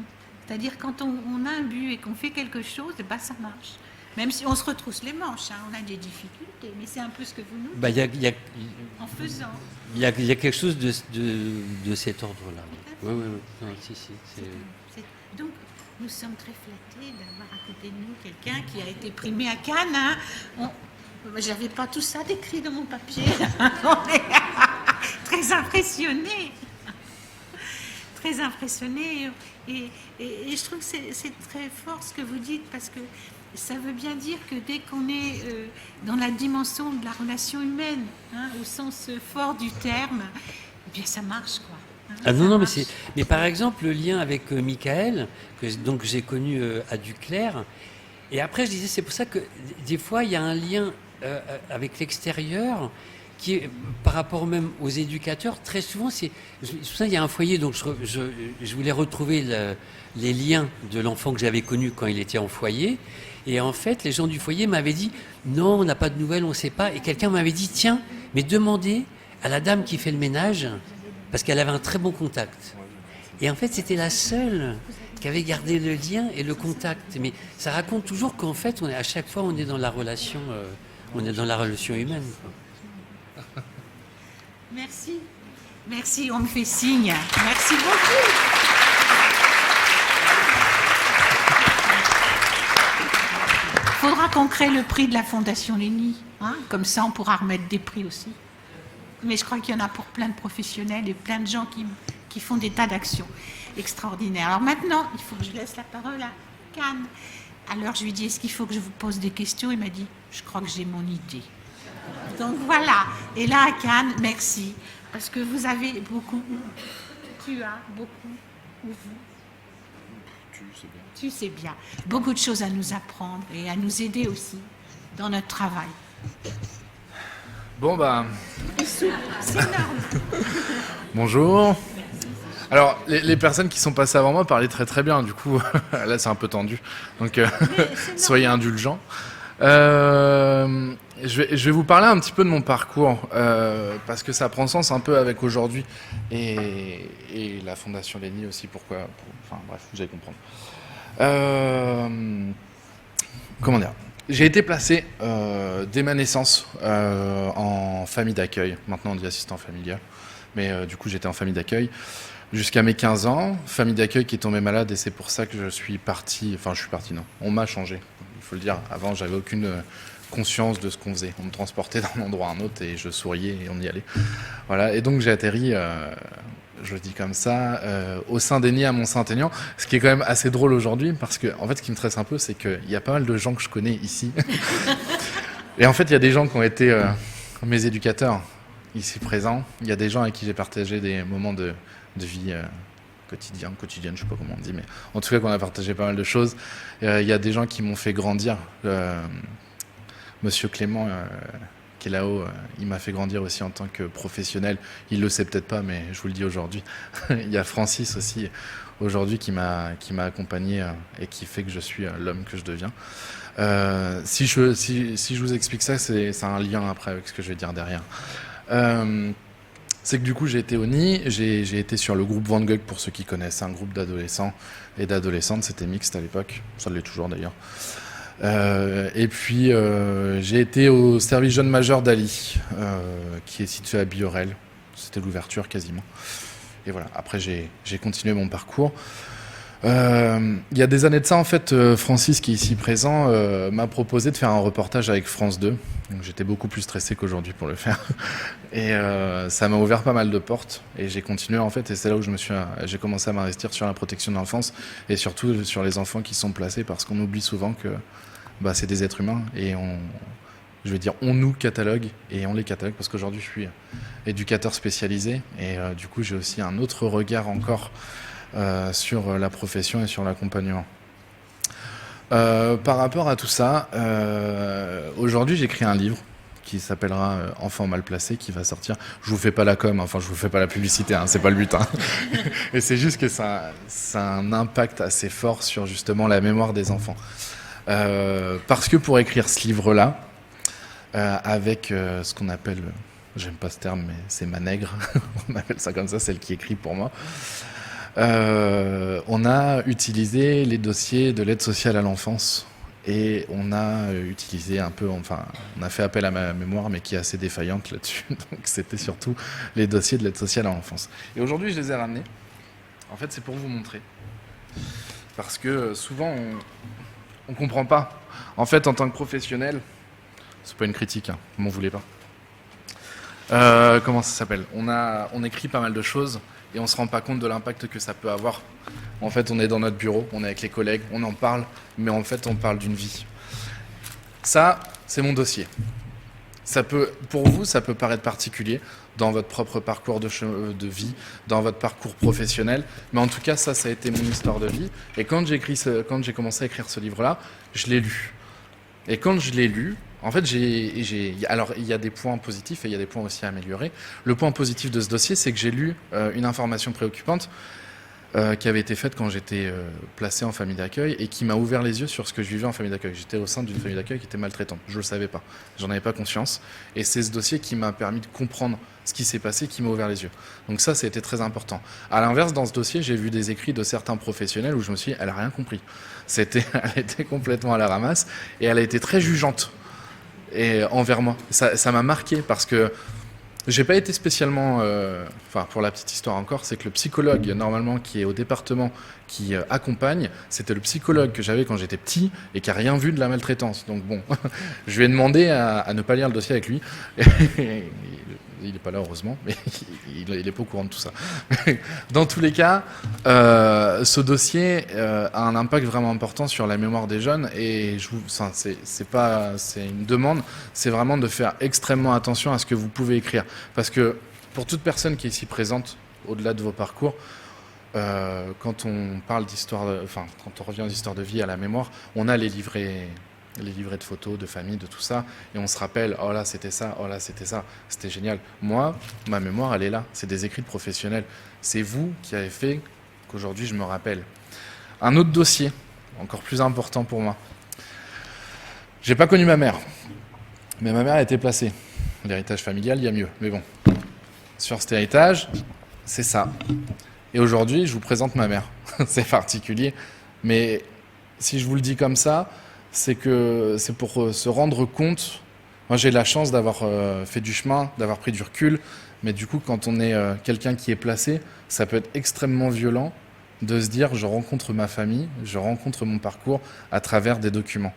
C'est-à-dire quand on a un but et qu'on fait quelque chose, ça marche. Même si on se retrousse les manches, on a des difficultés, mais c'est un peu ce que vous nous dites. En faisant. Il y a quelque chose de cet ordre-là. Oui. Non, si, Donc, nous sommes très flattés d'avoir à côté de nous quelqu'un qui a été primé à Cannes. J'avais pas tout ça décrit dans mon papier. On est très impressionnés. Très impressionnés. Et je trouve que c'est très fort ce que vous dites, parce que ça veut bien dire que dès qu'on est dans la dimension de la relation humaine, au sens fort du terme, eh bien ça marche, quoi. Non, mais par exemple, le lien avec Michael, que donc j'ai connu à Duclerc, et après je disais, c'est pour ça que des fois il y a un lien avec l'extérieur qui est, par rapport même aux éducateurs, très souvent, c'est pour ça il y a un foyer, donc je voulais retrouver les liens de l'enfant que j'avais connu quand il était en foyer, et en fait, les gens du foyer m'avaient dit, non, on n'a pas de nouvelles, on ne sait pas, et quelqu'un m'avait dit, tiens, mais demandez à la dame qui fait le ménage, parce qu'elle avait un très bon contact. Et en fait, c'était la seule qui avait gardé le lien et le contact. Mais ça raconte toujours qu'en fait, à chaque fois, on est dans la relation, humaine. Merci. Merci, on me fait signe. Merci beaucoup. Il faudra qu'on crée le prix de la Fondation Lénie. Hein, comme ça, on pourra remettre des prix aussi. Mais je crois qu'il y en a pour plein de professionnels et plein de gens qui font des tas d'actions extraordinaires. Alors maintenant, il faut que je laisse la parole à Cannes. Alors je lui dis, est-ce qu'il faut que je vous pose des questions? Il m'a dit, je crois que j'ai mon idée. Donc voilà. Et là, à Cannes, merci. Parce que vous avez beaucoup, tu as beaucoup, ou vous, tu sais bien, beaucoup de choses à nous apprendre et à nous aider aussi dans notre travail. Bon bah... C'est énorme. Bonjour. Alors, les personnes qui sont passées avant moi parlaient très très bien, du coup, là c'est un peu tendu, donc soyez indulgents. Je vais vous parler un petit peu de mon parcours, parce que ça prend sens un peu avec aujourd'hui, et la Fondation Lénie aussi, enfin bref, vous allez comprendre. Comment dire ? J'ai été placé dès ma naissance en famille d'accueil, maintenant on dit assistant familial, mais du coup j'étais en famille d'accueil. Jusqu'à mes 15 ans, famille d'accueil qui est tombée malade et c'est pour ça que je suis parti, non, on m'a changé, il faut le dire. Avant, j'avais aucune conscience de ce qu'on faisait. On me transportait d'un endroit à un autre et je souriais et on y allait. Voilà, et donc j'ai atterri, je le dis comme ça, au Saint-Denis à Mont-Saint-Aignan, ce qui est quand même assez drôle aujourd'hui parce que, en fait, ce qui me stresse un peu, c'est qu'il y a pas mal de gens que je connais ici. Et en fait, il y a des gens qui ont été mes éducateurs ici présents. Il y a des gens avec qui j'ai partagé des moments de vie quotidienne, je sais pas comment on dit, mais en tout cas qu'on a partagé pas mal de choses. Il y a des gens qui m'ont fait grandir. Monsieur Clément, qui est là-haut, il m'a fait grandir aussi en tant que professionnel. Il le sait peut-être pas, mais je vous le dis aujourd'hui. Il y a Francis aussi, aujourd'hui, qui m'a accompagné et qui fait que je suis l'homme que je deviens. Si je vous explique ça, c'est un lien après avec ce que je vais dire derrière. C'est que du coup j'ai été au nid, j'ai été sur le groupe Van Gogh pour ceux qui connaissent, un groupe d'adolescents et d'adolescentes, c'était mixte à l'époque, ça l'est toujours d'ailleurs. Et puis j'ai été au service jeune majeur d'Ali, qui est situé à Biorel, c'était l'ouverture quasiment. Et voilà, après j'ai continué mon parcours. Il y a des années de ça, en fait, Francis, qui est ici présent, m'a proposé de faire un reportage avec France 2. Donc, j'étais beaucoup plus stressé qu'aujourd'hui pour le faire. Et ça m'a ouvert pas mal de portes. Et j'ai continué, en fait, et c'est là où j'ai commencé à m'investir sur la protection de l'enfance et surtout sur les enfants qui sont placés, parce qu'on oublie souvent que c'est des êtres humains. Et on nous catalogue, et on les catalogue, parce qu'aujourd'hui, je suis éducateur spécialisé. Et du coup, j'ai aussi un autre regard encore sur la profession et sur l'accompagnement. Par rapport à tout ça, aujourd'hui j'écris un livre qui s'appellera Enfants mal placés, qui va sortir. Je vous fais pas la com, enfin je vous fais pas la publicité, hein, c'est pas le but. Hein. Et c'est juste que ça a un impact assez fort sur justement la mémoire des enfants. Parce que pour écrire ce livre-là, avec ce qu'on appelle, j'aime pas ce terme, mais c'est ma nègre, on appelle ça comme ça, celle qui écrit pour moi. On a utilisé les dossiers de l'aide sociale à l'enfance et on a utilisé on a fait appel à ma mémoire, mais qui est assez défaillante là-dessus. Donc c'était surtout les dossiers de l'aide sociale à l'enfance. Et aujourd'hui, je les ai ramenés. En fait, c'est pour vous montrer. Parce que souvent, on comprend pas. En fait, en tant que professionnel, c'est pas une critique, hein, m'en voulez pas. Comment ça s'appelle ? On écrit pas mal de choses. Et on ne se rend pas compte de l'impact que ça peut avoir. En fait, on est dans notre bureau, on est avec les collègues, on en parle, mais en fait, on parle d'une vie. Ça, c'est mon dossier. Pour vous, ça peut paraître particulier dans votre propre parcours de vie, dans votre parcours professionnel, mais en tout cas, ça a été mon histoire de vie. Et quand j'ai commencé à écrire ce livre-là, je l'ai lu. Et quand je l'ai lu, en fait, alors il y a des points positifs et il y a des points aussi à améliorer. Le point positif de ce dossier, c'est que j'ai lu une information préoccupante qui avait été faite quand j'étais placé en famille d'accueil et qui m'a ouvert les yeux sur ce que je vivais en famille d'accueil. J'étais au sein d'une famille d'accueil qui était maltraitante. Je ne le savais pas. J'en avais pas conscience. Et c'est ce dossier qui m'a permis de comprendre ce qui s'est passé, qui m'a ouvert les yeux. Donc ça a été très important. À l'inverse, dans ce dossier, j'ai vu des écrits de certains professionnels où je me suis dit, elle n'a rien compris. Elle était complètement à la ramasse et elle a été très jugeante. Et envers moi. Ça m'a marqué parce que J'ai pas été spécialement... Enfin, pour la petite histoire encore, c'est que le psychologue, normalement, qui est au département, qui accompagne, c'était le psychologue que j'avais quand j'étais petit et qui a rien vu de la maltraitance. Donc bon, je lui ai demandé à ne pas lire le dossier avec lui. Il n'est pas là, heureusement, mais il est pas au courant de tout ça. Dans tous les cas, ce dossier a un impact vraiment important sur la mémoire des jeunes et c'est une demande, c'est vraiment de faire extrêmement attention à ce que vous pouvez écrire. Parce que pour toute personne qui est ici présente, au-delà de vos parcours, quand on parle quand on revient aux histoires de vie à la mémoire, on a les livrets de photos, de famille, de tout ça, et on se rappelle, oh là c'était ça, oh là c'était ça, c'était génial. Moi, ma mémoire, elle est là, c'est des écrits de professionnels. C'est vous qui avez fait qu'aujourd'hui je me rappelle. Un autre dossier, encore plus important pour moi. J'ai pas connu ma mère, mais ma mère a été placée. L'héritage familial, il y a mieux, mais bon. Sur cet héritage, c'est ça. Et aujourd'hui, je vous présente ma mère. C'est particulier, mais si je vous le dis comme ça, c'est que c'est pour se rendre compte. Moi, j'ai la chance d'avoir fait du chemin, d'avoir pris du recul, mais du coup, quand on est quelqu'un qui est placé, ça peut être extrêmement violent de se dire je rencontre ma famille, je rencontre mon parcours à travers des documents.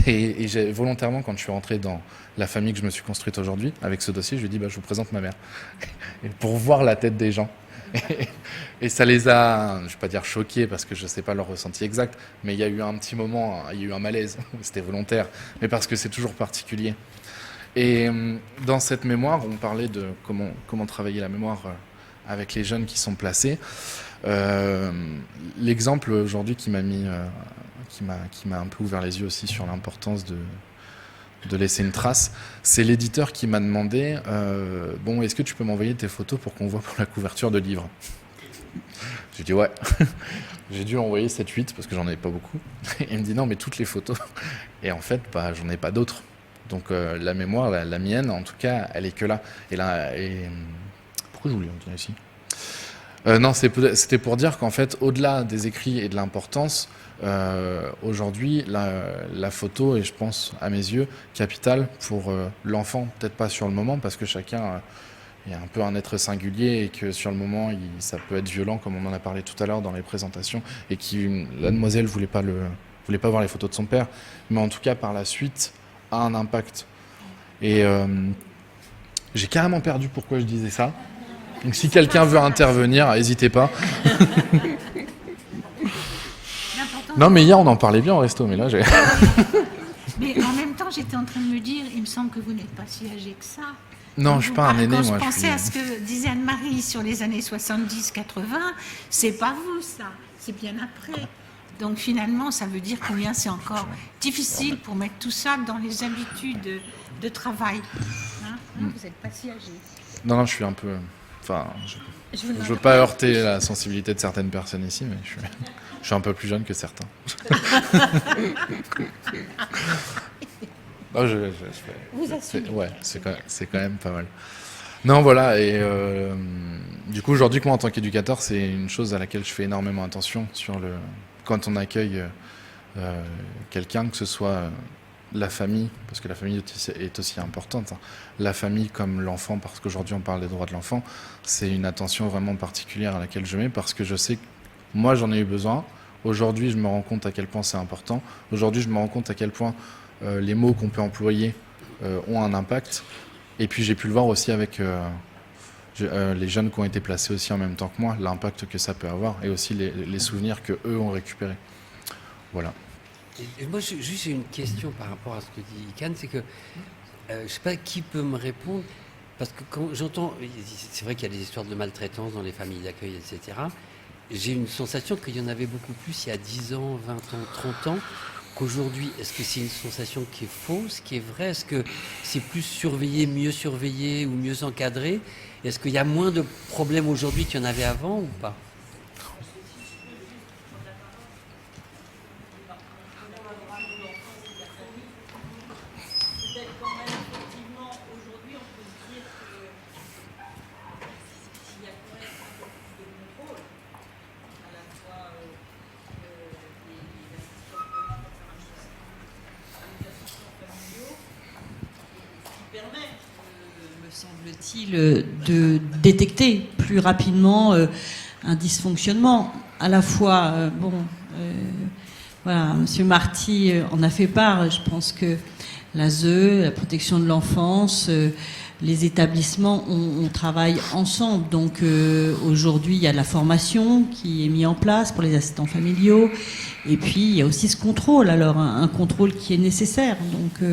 Et j'ai volontairement, quand je suis rentré dans la famille que je me suis construite aujourd'hui, avec ce dossier, je lui ai dit je vous présente ma mère. Et pour voir la tête des gens. Et ça les a, je ne vais pas dire choqués parce que je ne sais pas leur ressenti exact, mais il y a eu un petit moment, il y a eu un malaise, c'était volontaire, mais parce que c'est toujours particulier. Et dans cette mémoire, on parlait de comment travailler la mémoire avec les jeunes qui sont placés. L'exemple aujourd'hui qui m'a un peu ouvert les yeux aussi sur l'importance de laisser une trace, c'est l'éditeur qui m'a demandé est-ce que tu peux m'envoyer tes photos pour qu'on voit pour la couverture de livre. J'ai dit ouais. J'ai dû envoyer 7-8 parce que j'en avais pas beaucoup. Et il me dit non, mais toutes les photos. Et en fait, j'en ai pas d'autres. Donc la mémoire, la mienne, en tout cas, elle est que là. Pourquoi je voulais en dire ici non, c'était pour dire qu'en fait, au-delà des écrits et de l'importance, aujourd'hui, la photo est, je pense, à mes yeux, capitale pour l'enfant. Peut-être pas sur le moment, parce que chacun est un peu un être singulier et que sur le moment, ça peut être violent, comme on en a parlé tout à l'heure dans les présentations, et la demoiselle voulait pas voir les photos de son père, mais en tout cas, par la suite, a un impact. Et j'ai carrément perdu pourquoi je disais ça. Donc si quelqu'un veut intervenir, n'hésitez pas. Non, mais hier, on en parlait bien au resto, mais là, j'ai... Mais en même temps, j'étais en train de me dire, il me semble que vous n'êtes pas si âgé que ça. Non, je ne suis pas un aîné, moi. Je pensais à ce que disait Anne-Marie sur les années 70-80, c'est pas vous, ça, c'est bien après. Donc finalement, ça veut dire combien c'est encore difficile pour mettre tout ça dans les habitudes de travail. Vous n'êtes pas si âgé. Non, je suis un peu... Enfin, je ne veux pas heurter la sensibilité de certaines personnes ici, mais je suis un peu plus jeune que certains. Non, Vous assumez. Ouais, c'est quand même pas mal. Non, voilà, et du coup, aujourd'hui, moi, en tant qu'éducateur, c'est une chose à laquelle je fais énormément attention quand on accueille quelqu'un, que ce soit la famille, parce que la famille est aussi importante, hein. La famille comme l'enfant, parce qu'aujourd'hui on parle des droits de l'enfant, c'est une attention vraiment particulière à laquelle je mets, parce que je sais que moi j'en ai eu besoin. Aujourd'hui je me rends compte à quel point c'est important. Aujourd'hui je me rends compte à quel point les mots qu'on peut employer ont un impact. Et puis j'ai pu le voir aussi avec les jeunes qui ont été placés aussi en même temps que moi, l'impact que ça peut avoir, et aussi les souvenirs que eux ont récupérés. Voilà. Et moi, juste une question par rapport à ce que dit Icahn, c'est que je ne sais pas qui peut me répondre, parce que quand j'entends, c'est vrai qu'il y a des histoires de maltraitance dans les familles d'accueil, etc. J'ai une sensation qu'il y en avait beaucoup plus il y a 10 ans, 20 ans, 30 ans, qu'aujourd'hui. Est-ce que c'est une sensation qui est fausse, qui est vraie? Est-ce que c'est plus surveillé ou mieux encadré? Est-ce qu'il y a moins de problèmes aujourd'hui qu'il y en avait avant ou pas? semble-t-il, de détecter plus rapidement un dysfonctionnement. À la fois, voilà, Monsieur Marty en a fait part. Je pense que l'ASE, la protection de l'enfance, les établissements, on travaille ensemble. Donc aujourd'hui, il y a la formation qui est mise en place pour les assistants familiaux. Et puis, il y a aussi ce contrôle, alors un contrôle qui est nécessaire. Donc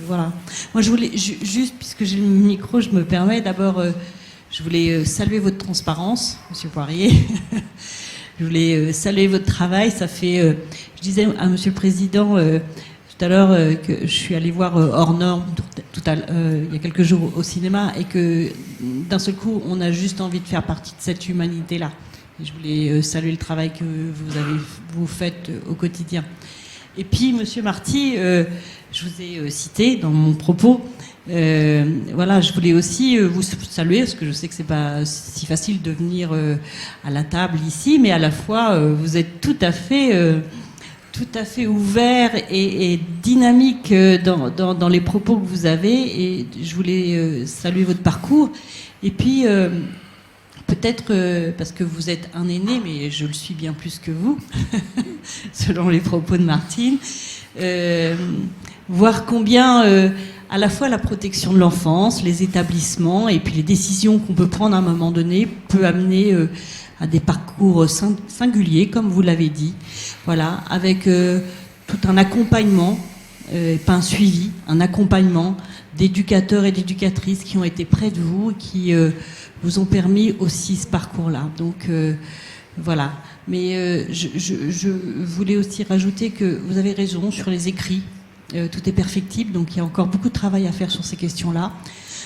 voilà. Moi, je voulais, juste, puisque j'ai le micro, je me permets d'abord, je voulais saluer votre transparence, Monsieur Poirier. Je voulais saluer votre travail. Ça fait, je disais à Monsieur le Président tout à l'heure que je suis allée voir Hors Normes il y a quelques jours au cinéma, et que d'un seul coup, on a juste envie de faire partie de cette humanité-là. Et je voulais saluer le travail que vous faites au quotidien. Et puis, Monsieur Marty, je vous ai cité dans mon propos. Voilà, je voulais aussi vous saluer, parce que je sais que c'est pas si facile de venir à la table ici, mais à la fois, vous êtes tout à fait ouvert et dynamique dans les propos que vous avez, et je voulais saluer votre parcours. Et puis, peut-être parce que vous êtes un aîné, mais je le suis bien plus que vous, selon les propos de Martine, voir combien à la fois la protection de l'enfance, les établissements et puis les décisions qu'on peut prendre à un moment donné peut amener à des parcours singuliers, comme vous l'avez dit, voilà, avec tout un accompagnement, pas un suivi, un accompagnement d'éducateurs et d'éducatrices qui ont été près de vous et qui vous ont permis aussi ce parcours-là. Donc voilà. Mais je voulais aussi rajouter que vous avez raison sur les écrits. Tout est perfectible, donc il y a encore beaucoup de travail à faire sur ces questions-là.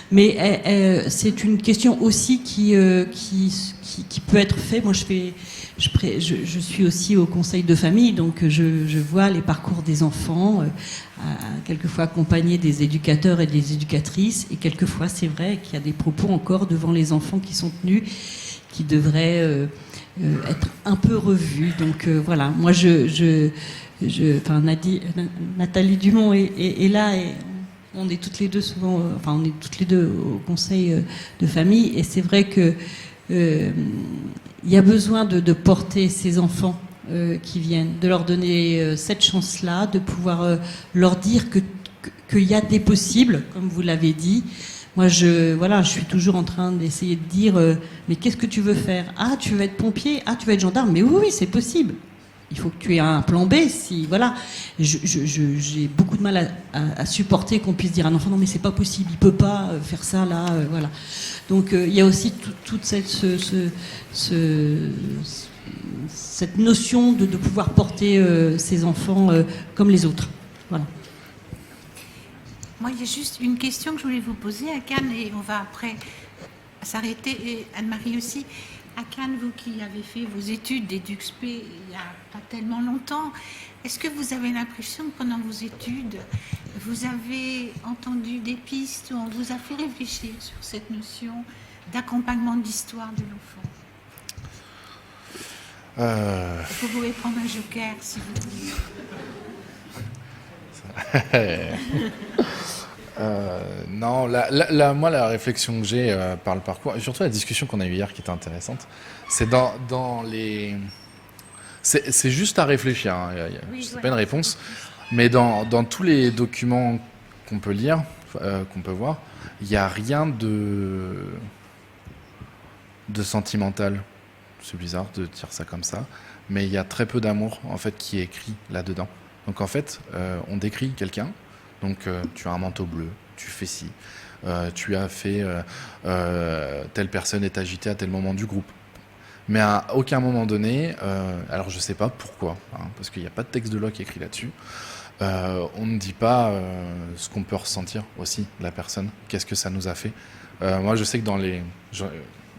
Mais c'est une question aussi qui peut être faite. Moi, je suis aussi au conseil de famille, donc je vois les parcours des enfants, quelquefois accompagnés des éducateurs et des éducatrices, et quelquefois, c'est vrai qu'il y a des propos encore devant les enfants qui sont tenus, qui devraient être un peu revus. Donc voilà, moi, Nathalie Dumont est là, et on est toutes les deux souvent, on est toutes les deux au conseil de famille, et c'est vrai que il y a besoin de porter ces enfants qui viennent, de leur donner cette chance-là, de pouvoir leur dire qu'il y a des possibles, comme vous l'avez dit. Moi, je suis toujours en train d'essayer de dire, mais qu'est-ce que tu veux faire ? Ah, tu veux être pompier ? Ah, tu veux être gendarme ? Mais oui, c'est possible. Il faut que tu aies un plan B. Si voilà, j'ai beaucoup de mal à supporter qu'on puisse dire à un enfant non mais c'est pas possible, il peut pas faire ça là, voilà. Donc il y a aussi toute cette notion de pouvoir porter ces enfants comme les autres. Voilà. Moi, il y a juste une question que je voulais vous poser à Cannes, et on va après s'arrêter, et Anne-Marie aussi. À Cannes, vous qui avez fait vos études d'EduxP il n'y a pas tellement longtemps, est-ce que vous avez l'impression que pendant vos études, vous avez entendu des pistes où on vous a fait réfléchir sur cette notion d'accompagnement de l'histoire de l'enfant ? Vous pouvez prendre un joker si vous voulez. Non, moi, la réflexion que j'ai par le parcours, et surtout la discussion qu'on a eue hier qui était intéressante, c'est dans les... C'est juste à réfléchir, hein. C'est pas une réponse, mais dans tous les documents qu'on peut lire, qu'on peut voir, il n'y a rien de sentimental. C'est bizarre de dire ça comme ça, mais il y a très peu d'amour en fait qui est écrit là-dedans. Donc en fait, on décrit quelqu'un. Donc tu as un manteau bleu, tu fais ci, tu as fait telle personne est agitée à tel moment du groupe. Mais à aucun moment donné, alors je sais pas pourquoi, hein, parce qu'il n'y a pas de texte de loi qui est écrit là-dessus, on ne dit pas ce qu'on peut ressentir aussi de la personne, qu'est-ce que ça nous a fait. Moi je sais que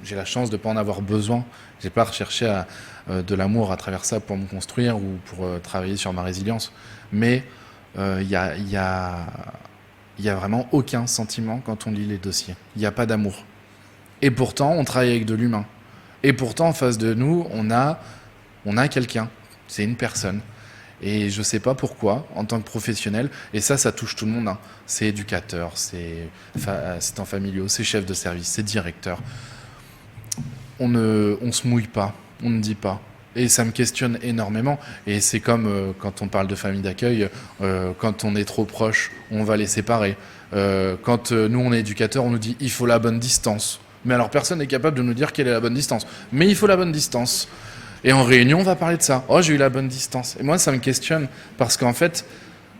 j'ai la chance de ne pas en avoir besoin, j'ai pas recherché de l'amour à travers ça pour me construire ou pour travailler sur ma résilience, mais il y a vraiment aucun sentiment quand on lit les dossiers. Il n'y a pas d'amour. Et pourtant, on travaille avec de l'humain. Et pourtant, en face de nous, on a quelqu'un. C'est une personne. Et je sais pas pourquoi, en tant que professionnel, et ça touche tout le monde, hein. C'est éducateur, c'est assistant familiaux, c'est chef de service, c'est directeur. On se mouille pas, on ne dit pas. Et ça me questionne énormément. Et c'est comme quand on parle de famille d'accueil, quand on est trop proche, on va les séparer. Quand nous, on est éducateur, on nous dit il faut la bonne distance. Mais alors, personne n'est capable de nous dire quelle est la bonne distance. Mais il faut la bonne distance. Et en réunion, on va parler de ça. Oh, j'ai eu la bonne distance. Et moi, ça me questionne. Parce qu'en fait,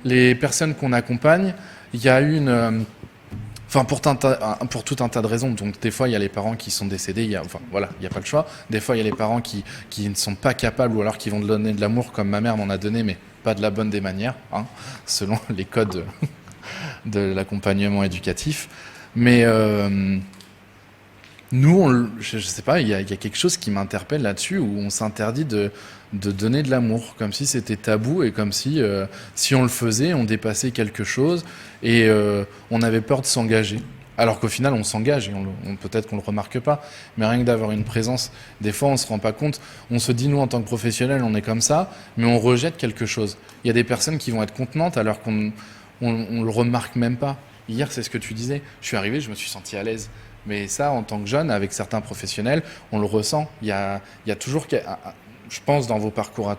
les personnes qu'on accompagne, il y a une... pour tout un tas de raisons. Donc, des fois, il y a les parents qui sont décédés. Il n'y a pas le choix. Des fois, il y a les parents qui ne sont pas capables ou alors qui vont donner de l'amour comme ma mère m'en a donné, mais pas de la bonne des manières, hein, selon les codes de l'accompagnement éducatif. Mais nous, je sais pas, il y a quelque chose qui m'interpelle là-dessus où on s'interdit de donner de l'amour, comme si c'était tabou et comme si on le faisait, on dépassait quelque chose et on avait peur de s'engager. Alors qu'au final, on s'engage et peut-être qu'on le remarque pas, mais rien que d'avoir une présence, des fois on se rend pas compte, on se dit nous en tant que professionnels on est comme ça, mais on rejette quelque chose. Il y a des personnes qui vont être contenantes alors qu'on le remarque même pas. Hier, c'est ce que tu disais, je suis arrivé, je me suis senti à l'aise. Mais ça, en tant que jeune, avec certains professionnels, on le ressent. Il y a toujours, je pense, dans vos parcours à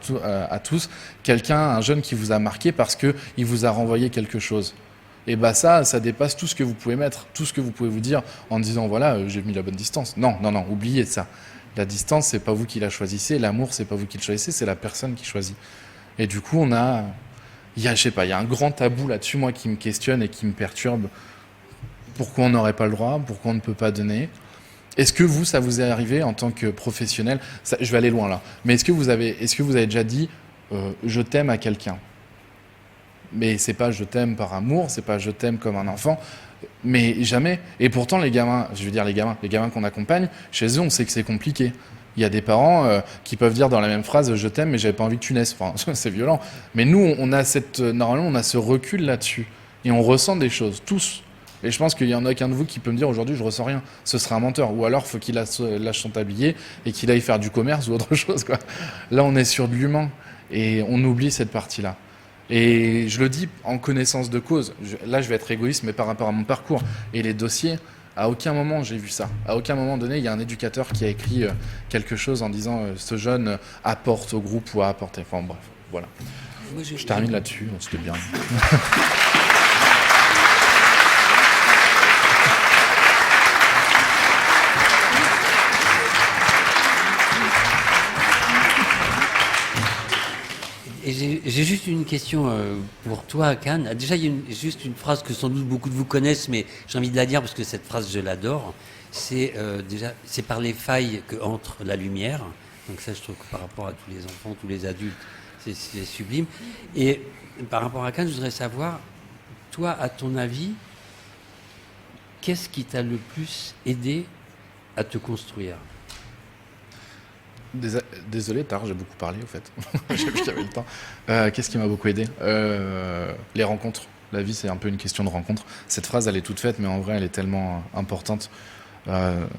tous, un jeune qui vous a marqué parce qu'il vous a renvoyé quelque chose. Et ça dépasse tout ce que vous pouvez mettre, tout ce que vous pouvez vous dire en disant voilà, j'ai mis la bonne distance. Non, oubliez ça. La distance, c'est pas vous qui la choisissez. L'amour, c'est pas vous qui le choisissez, c'est la personne qui choisit. Et du coup, il y a un grand tabou là-dessus, moi, qui me questionne et qui me perturbe. Pourquoi on n'aurait pas le droit? Pourquoi on ne peut pas donner? Est-ce que ça vous est arrivé en tant que professionnel? Je vais aller loin là. Mais est-ce que vous avez déjà dit je t'aime à quelqu'un? Mais c'est pas je t'aime par amour, c'est pas je t'aime comme un enfant, mais jamais. Et pourtant les gamins qu'on accompagne, chez eux on sait que c'est compliqué. Il y a des parents qui peuvent dire dans la même phrase je t'aime mais j'avais pas envie que tu naisses. Enfin, c'est violent. Mais nous normalement on a ce recul là-dessus et on ressent des choses tous. Et je pense qu'il y en a qu'un de vous qui peut me dire aujourd'hui je ressens rien. Ce serait un menteur. Ou alors faut qu'il lâche son tablier et qu'il aille faire du commerce ou autre chose, quoi. Là on est sur de l'humain et on oublie cette partie-là. Et je le dis en connaissance de cause. Là je vais être égoïste mais par rapport à mon parcours et les dossiers, à aucun moment j'ai vu ça. À aucun moment donné il y a un éducateur qui a écrit quelque chose en disant ce jeune apporte au groupe ou a apporté. Enfin bref, voilà. Moi, je termine là-dessus, c'était bien. Et j'ai juste une question pour toi, Akan. Déjà, il y a juste une phrase que sans doute beaucoup de vous connaissent, mais j'ai envie de la dire parce que cette phrase, je l'adore. C'est c'est par les failles que entre la lumière. Donc ça, je trouve que par rapport à tous les enfants, tous les adultes, c'est sublime. Et par rapport à Akan, je voudrais savoir, toi, à ton avis, qu'est-ce qui t'a le plus aidé à te construire ? Désolé, tard, j'ai beaucoup parlé au fait. J'ai vu qu'il y avait le temps. Qu'est-ce qui m'a beaucoup aidé? Les rencontres. La vie, c'est un peu une question de rencontres. Cette phrase, elle est toute faite, mais en vrai, elle est tellement importante.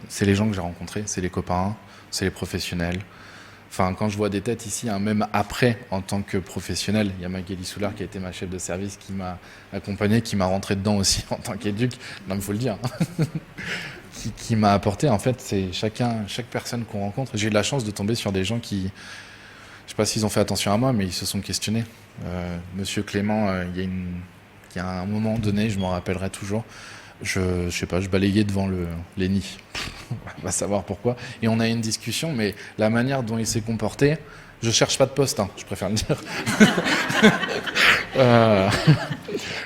C'est les gens que j'ai rencontrés, c'est les copains, c'est les professionnels. Enfin, quand je vois des têtes ici, hein, même après, en tant que professionnel, il y a Magali Soulard qui a été ma chef de service, qui m'a accompagné, qui m'a rentré dedans aussi en tant qu'éduc. Non, mais il faut le dire. Qui m'a apporté, en fait, c'est chaque personne qu'on rencontre. J'ai eu de la chance de tomber sur des gens qui, je sais pas s'ils ont fait attention à moi, mais ils se sont questionnés. Monsieur Clément, il y a un moment donné, je m'en rappellerai toujours, je sais pas, je balayais devant les nids. On va savoir pourquoi. Et on a eu une discussion, mais la manière dont il s'est comporté, je cherche pas de poste, hein, je préfère le dire.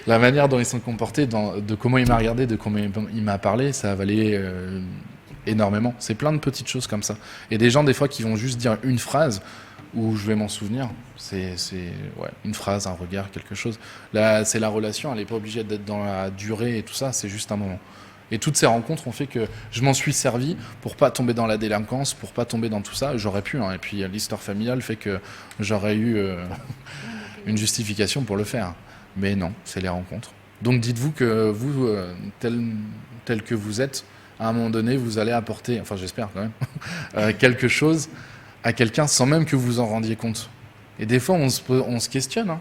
La manière dont ils sont comportés, de comment il m'a regardé, de comment il m'a parlé, ça valait énormément. C'est plein de petites choses comme ça. Et des gens, des fois, qui vont juste dire une phrase où je vais m'en souvenir. C'est une phrase, un regard, quelque chose. Là, c'est la relation, elle n'est pas obligée d'être dans la durée et tout ça, c'est juste un moment. Et toutes ces rencontres ont fait que je m'en suis servi pour pas tomber dans la délinquance, pour pas tomber dans tout ça. J'aurais pu, hein. Et puis l'histoire familiale fait que j'aurais eu une justification pour le faire. Mais non, c'est les rencontres. Donc dites-vous que vous, tel que vous êtes, à un moment donné, vous allez apporter, enfin j'espère quand même, quelque chose à quelqu'un sans même que vous en rendiez compte. Et des fois, on se questionne.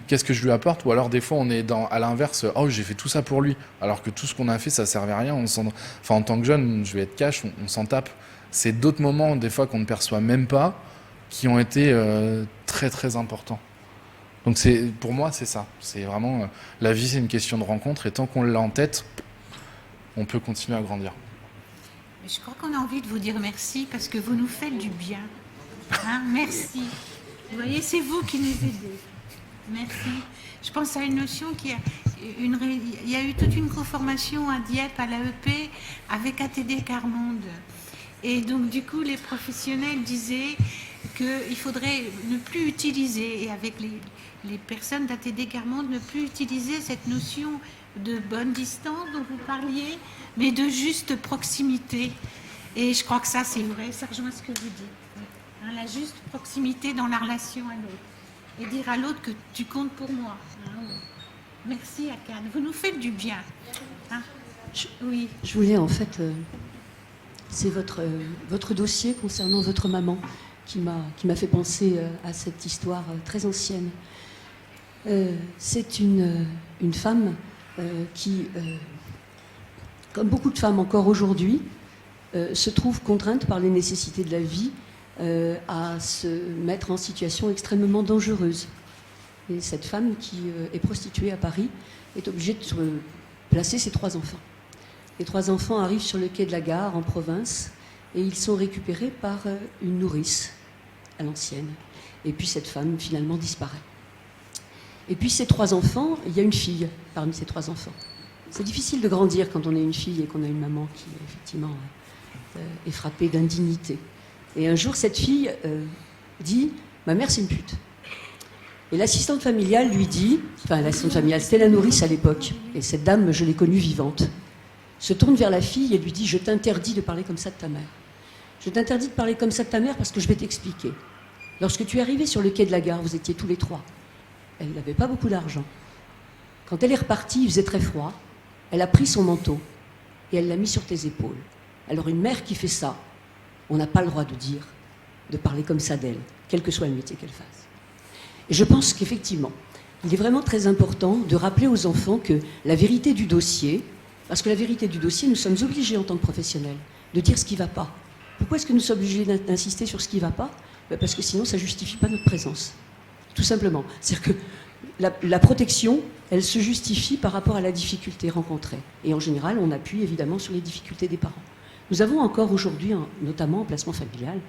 Qu'est-ce que je lui apporte? Ou alors des fois, on est à l'inverse. Oh, j'ai fait tout ça pour lui. Alors que tout ce qu'on a fait, ça servait à rien. En tant que jeune, je vais être cash, on s'en tape. C'est d'autres moments, des fois, qu'on ne perçoit même pas, qui ont été très, très importants. Donc pour moi, c'est ça. C'est vraiment... la vie, c'est une question de rencontre. Et tant qu'on l'a en tête, on peut continuer à grandir. Je crois qu'on a envie de vous dire merci parce que vous nous faites du bien. Merci. Vous voyez, c'est vous qui nous aidez. Merci. Je pense à une notion il y a eu toute une co-formation à Dieppe, à l'AEP, avec ATD Carmonde. Et donc, du coup, les professionnels disaient qu'il faudrait ne plus utiliser, et avec les personnes d'ATD Carmonde, ne plus utiliser cette notion de bonne distance dont vous parliez, mais de juste proximité. Et je crois que ça, c'est vrai, ça rejoint ce que vous dites. La juste proximité dans la relation à l'autre. Et dire à l'autre que tu comptes pour moi. Merci Akane, vous nous faites du bien. Oui. Je voulais en fait, c'est votre dossier concernant votre maman qui m'a fait penser à cette histoire très ancienne. C'est une femme qui, comme beaucoup de femmes encore aujourd'hui, se trouve contrainte par les nécessités de la vie à se mettre en situation extrêmement dangereuse. Et cette femme qui est prostituée à Paris est obligée de placer ses 3 enfants. Les 3 enfants arrivent sur le quai de la gare en province et ils sont récupérés par une nourrice à l'ancienne. Et puis cette femme finalement disparaît. Et puis ces 3 enfants, il y a une fille parmi ces 3 enfants. C'est difficile de grandir quand on est une fille et qu'on a une maman qui effectivement est frappée d'indignité. Et un jour, cette fille dit « Ma mère, c'est une pute ». Et l'assistante familiale lui dit, enfin l'assistante familiale, c'était la nourrice à l'époque, et cette dame, je l'ai connue vivante, se tourne vers la fille et lui dit « Je t'interdis de parler comme ça de ta mère. Je t'interdis de parler comme ça de ta mère parce que je vais t'expliquer. Lorsque tu es arrivé sur le quai de la gare, vous étiez tous les 3. Elle n'avait pas beaucoup d'argent. Quand elle est repartie, il faisait très froid. Elle a pris son manteau et elle l'a mis sur tes épaules. Alors une mère qui fait ça, on n'a pas le droit de parler comme ça d'elle, quel que soit le métier qu'elle fasse. Et je pense qu'effectivement, il est vraiment très important de rappeler aux enfants que la vérité du dossier, parce que la vérité du dossier, nous sommes obligés en tant que professionnels de dire ce qui ne va pas. Pourquoi est-ce que nous sommes obligés d'insister sur ce qui ne va pas? Parce que sinon, ça ne justifie pas notre présence. Tout simplement. C'est-à-dire que la protection, elle se justifie par rapport à la difficulté rencontrée. Et en général, on appuie évidemment sur les difficultés des parents. Nous avons encore aujourd'hui, notamment en placement familial,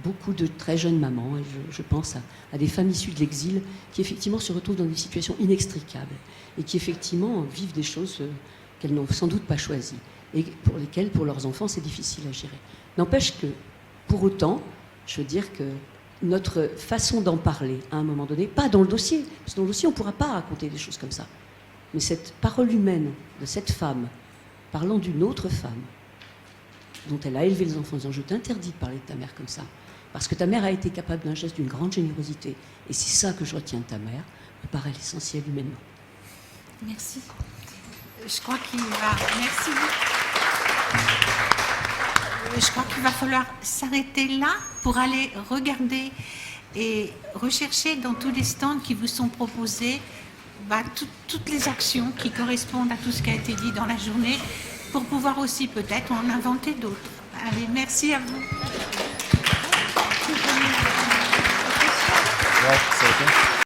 beaucoup de très jeunes mamans, et je pense à des femmes issues de l'exil, qui effectivement se retrouvent dans des situations inextricables, et qui effectivement vivent des choses qu'elles n'ont sans doute pas choisies, et pour lesquelles, pour leurs enfants, c'est difficile à gérer. N'empêche que, pour autant, je veux dire que notre façon d'en parler, à un moment donné, pas dans le dossier, parce que dans le dossier, on ne pourra pas raconter des choses comme ça, mais cette parole humaine de cette femme, parlant d'une autre femme, dont elle a élevé les enfants en disant « Je t'interdis de parler de ta mère comme ça, parce que ta mère a été capable d'un geste d'une grande générosité, et c'est ça que je retiens de ta mère », me paraît l'essentiel humainement. Merci. Je crois qu'il va... Merci beaucoup. Je crois qu'il va falloir s'arrêter là pour aller regarder et rechercher dans tous les stands qui vous sont proposés toutes les actions qui correspondent à tout ce qui a été dit dans la journée, pour pouvoir aussi peut-être en inventer d'autres. Allez, merci à vous. Ouais, ça a été.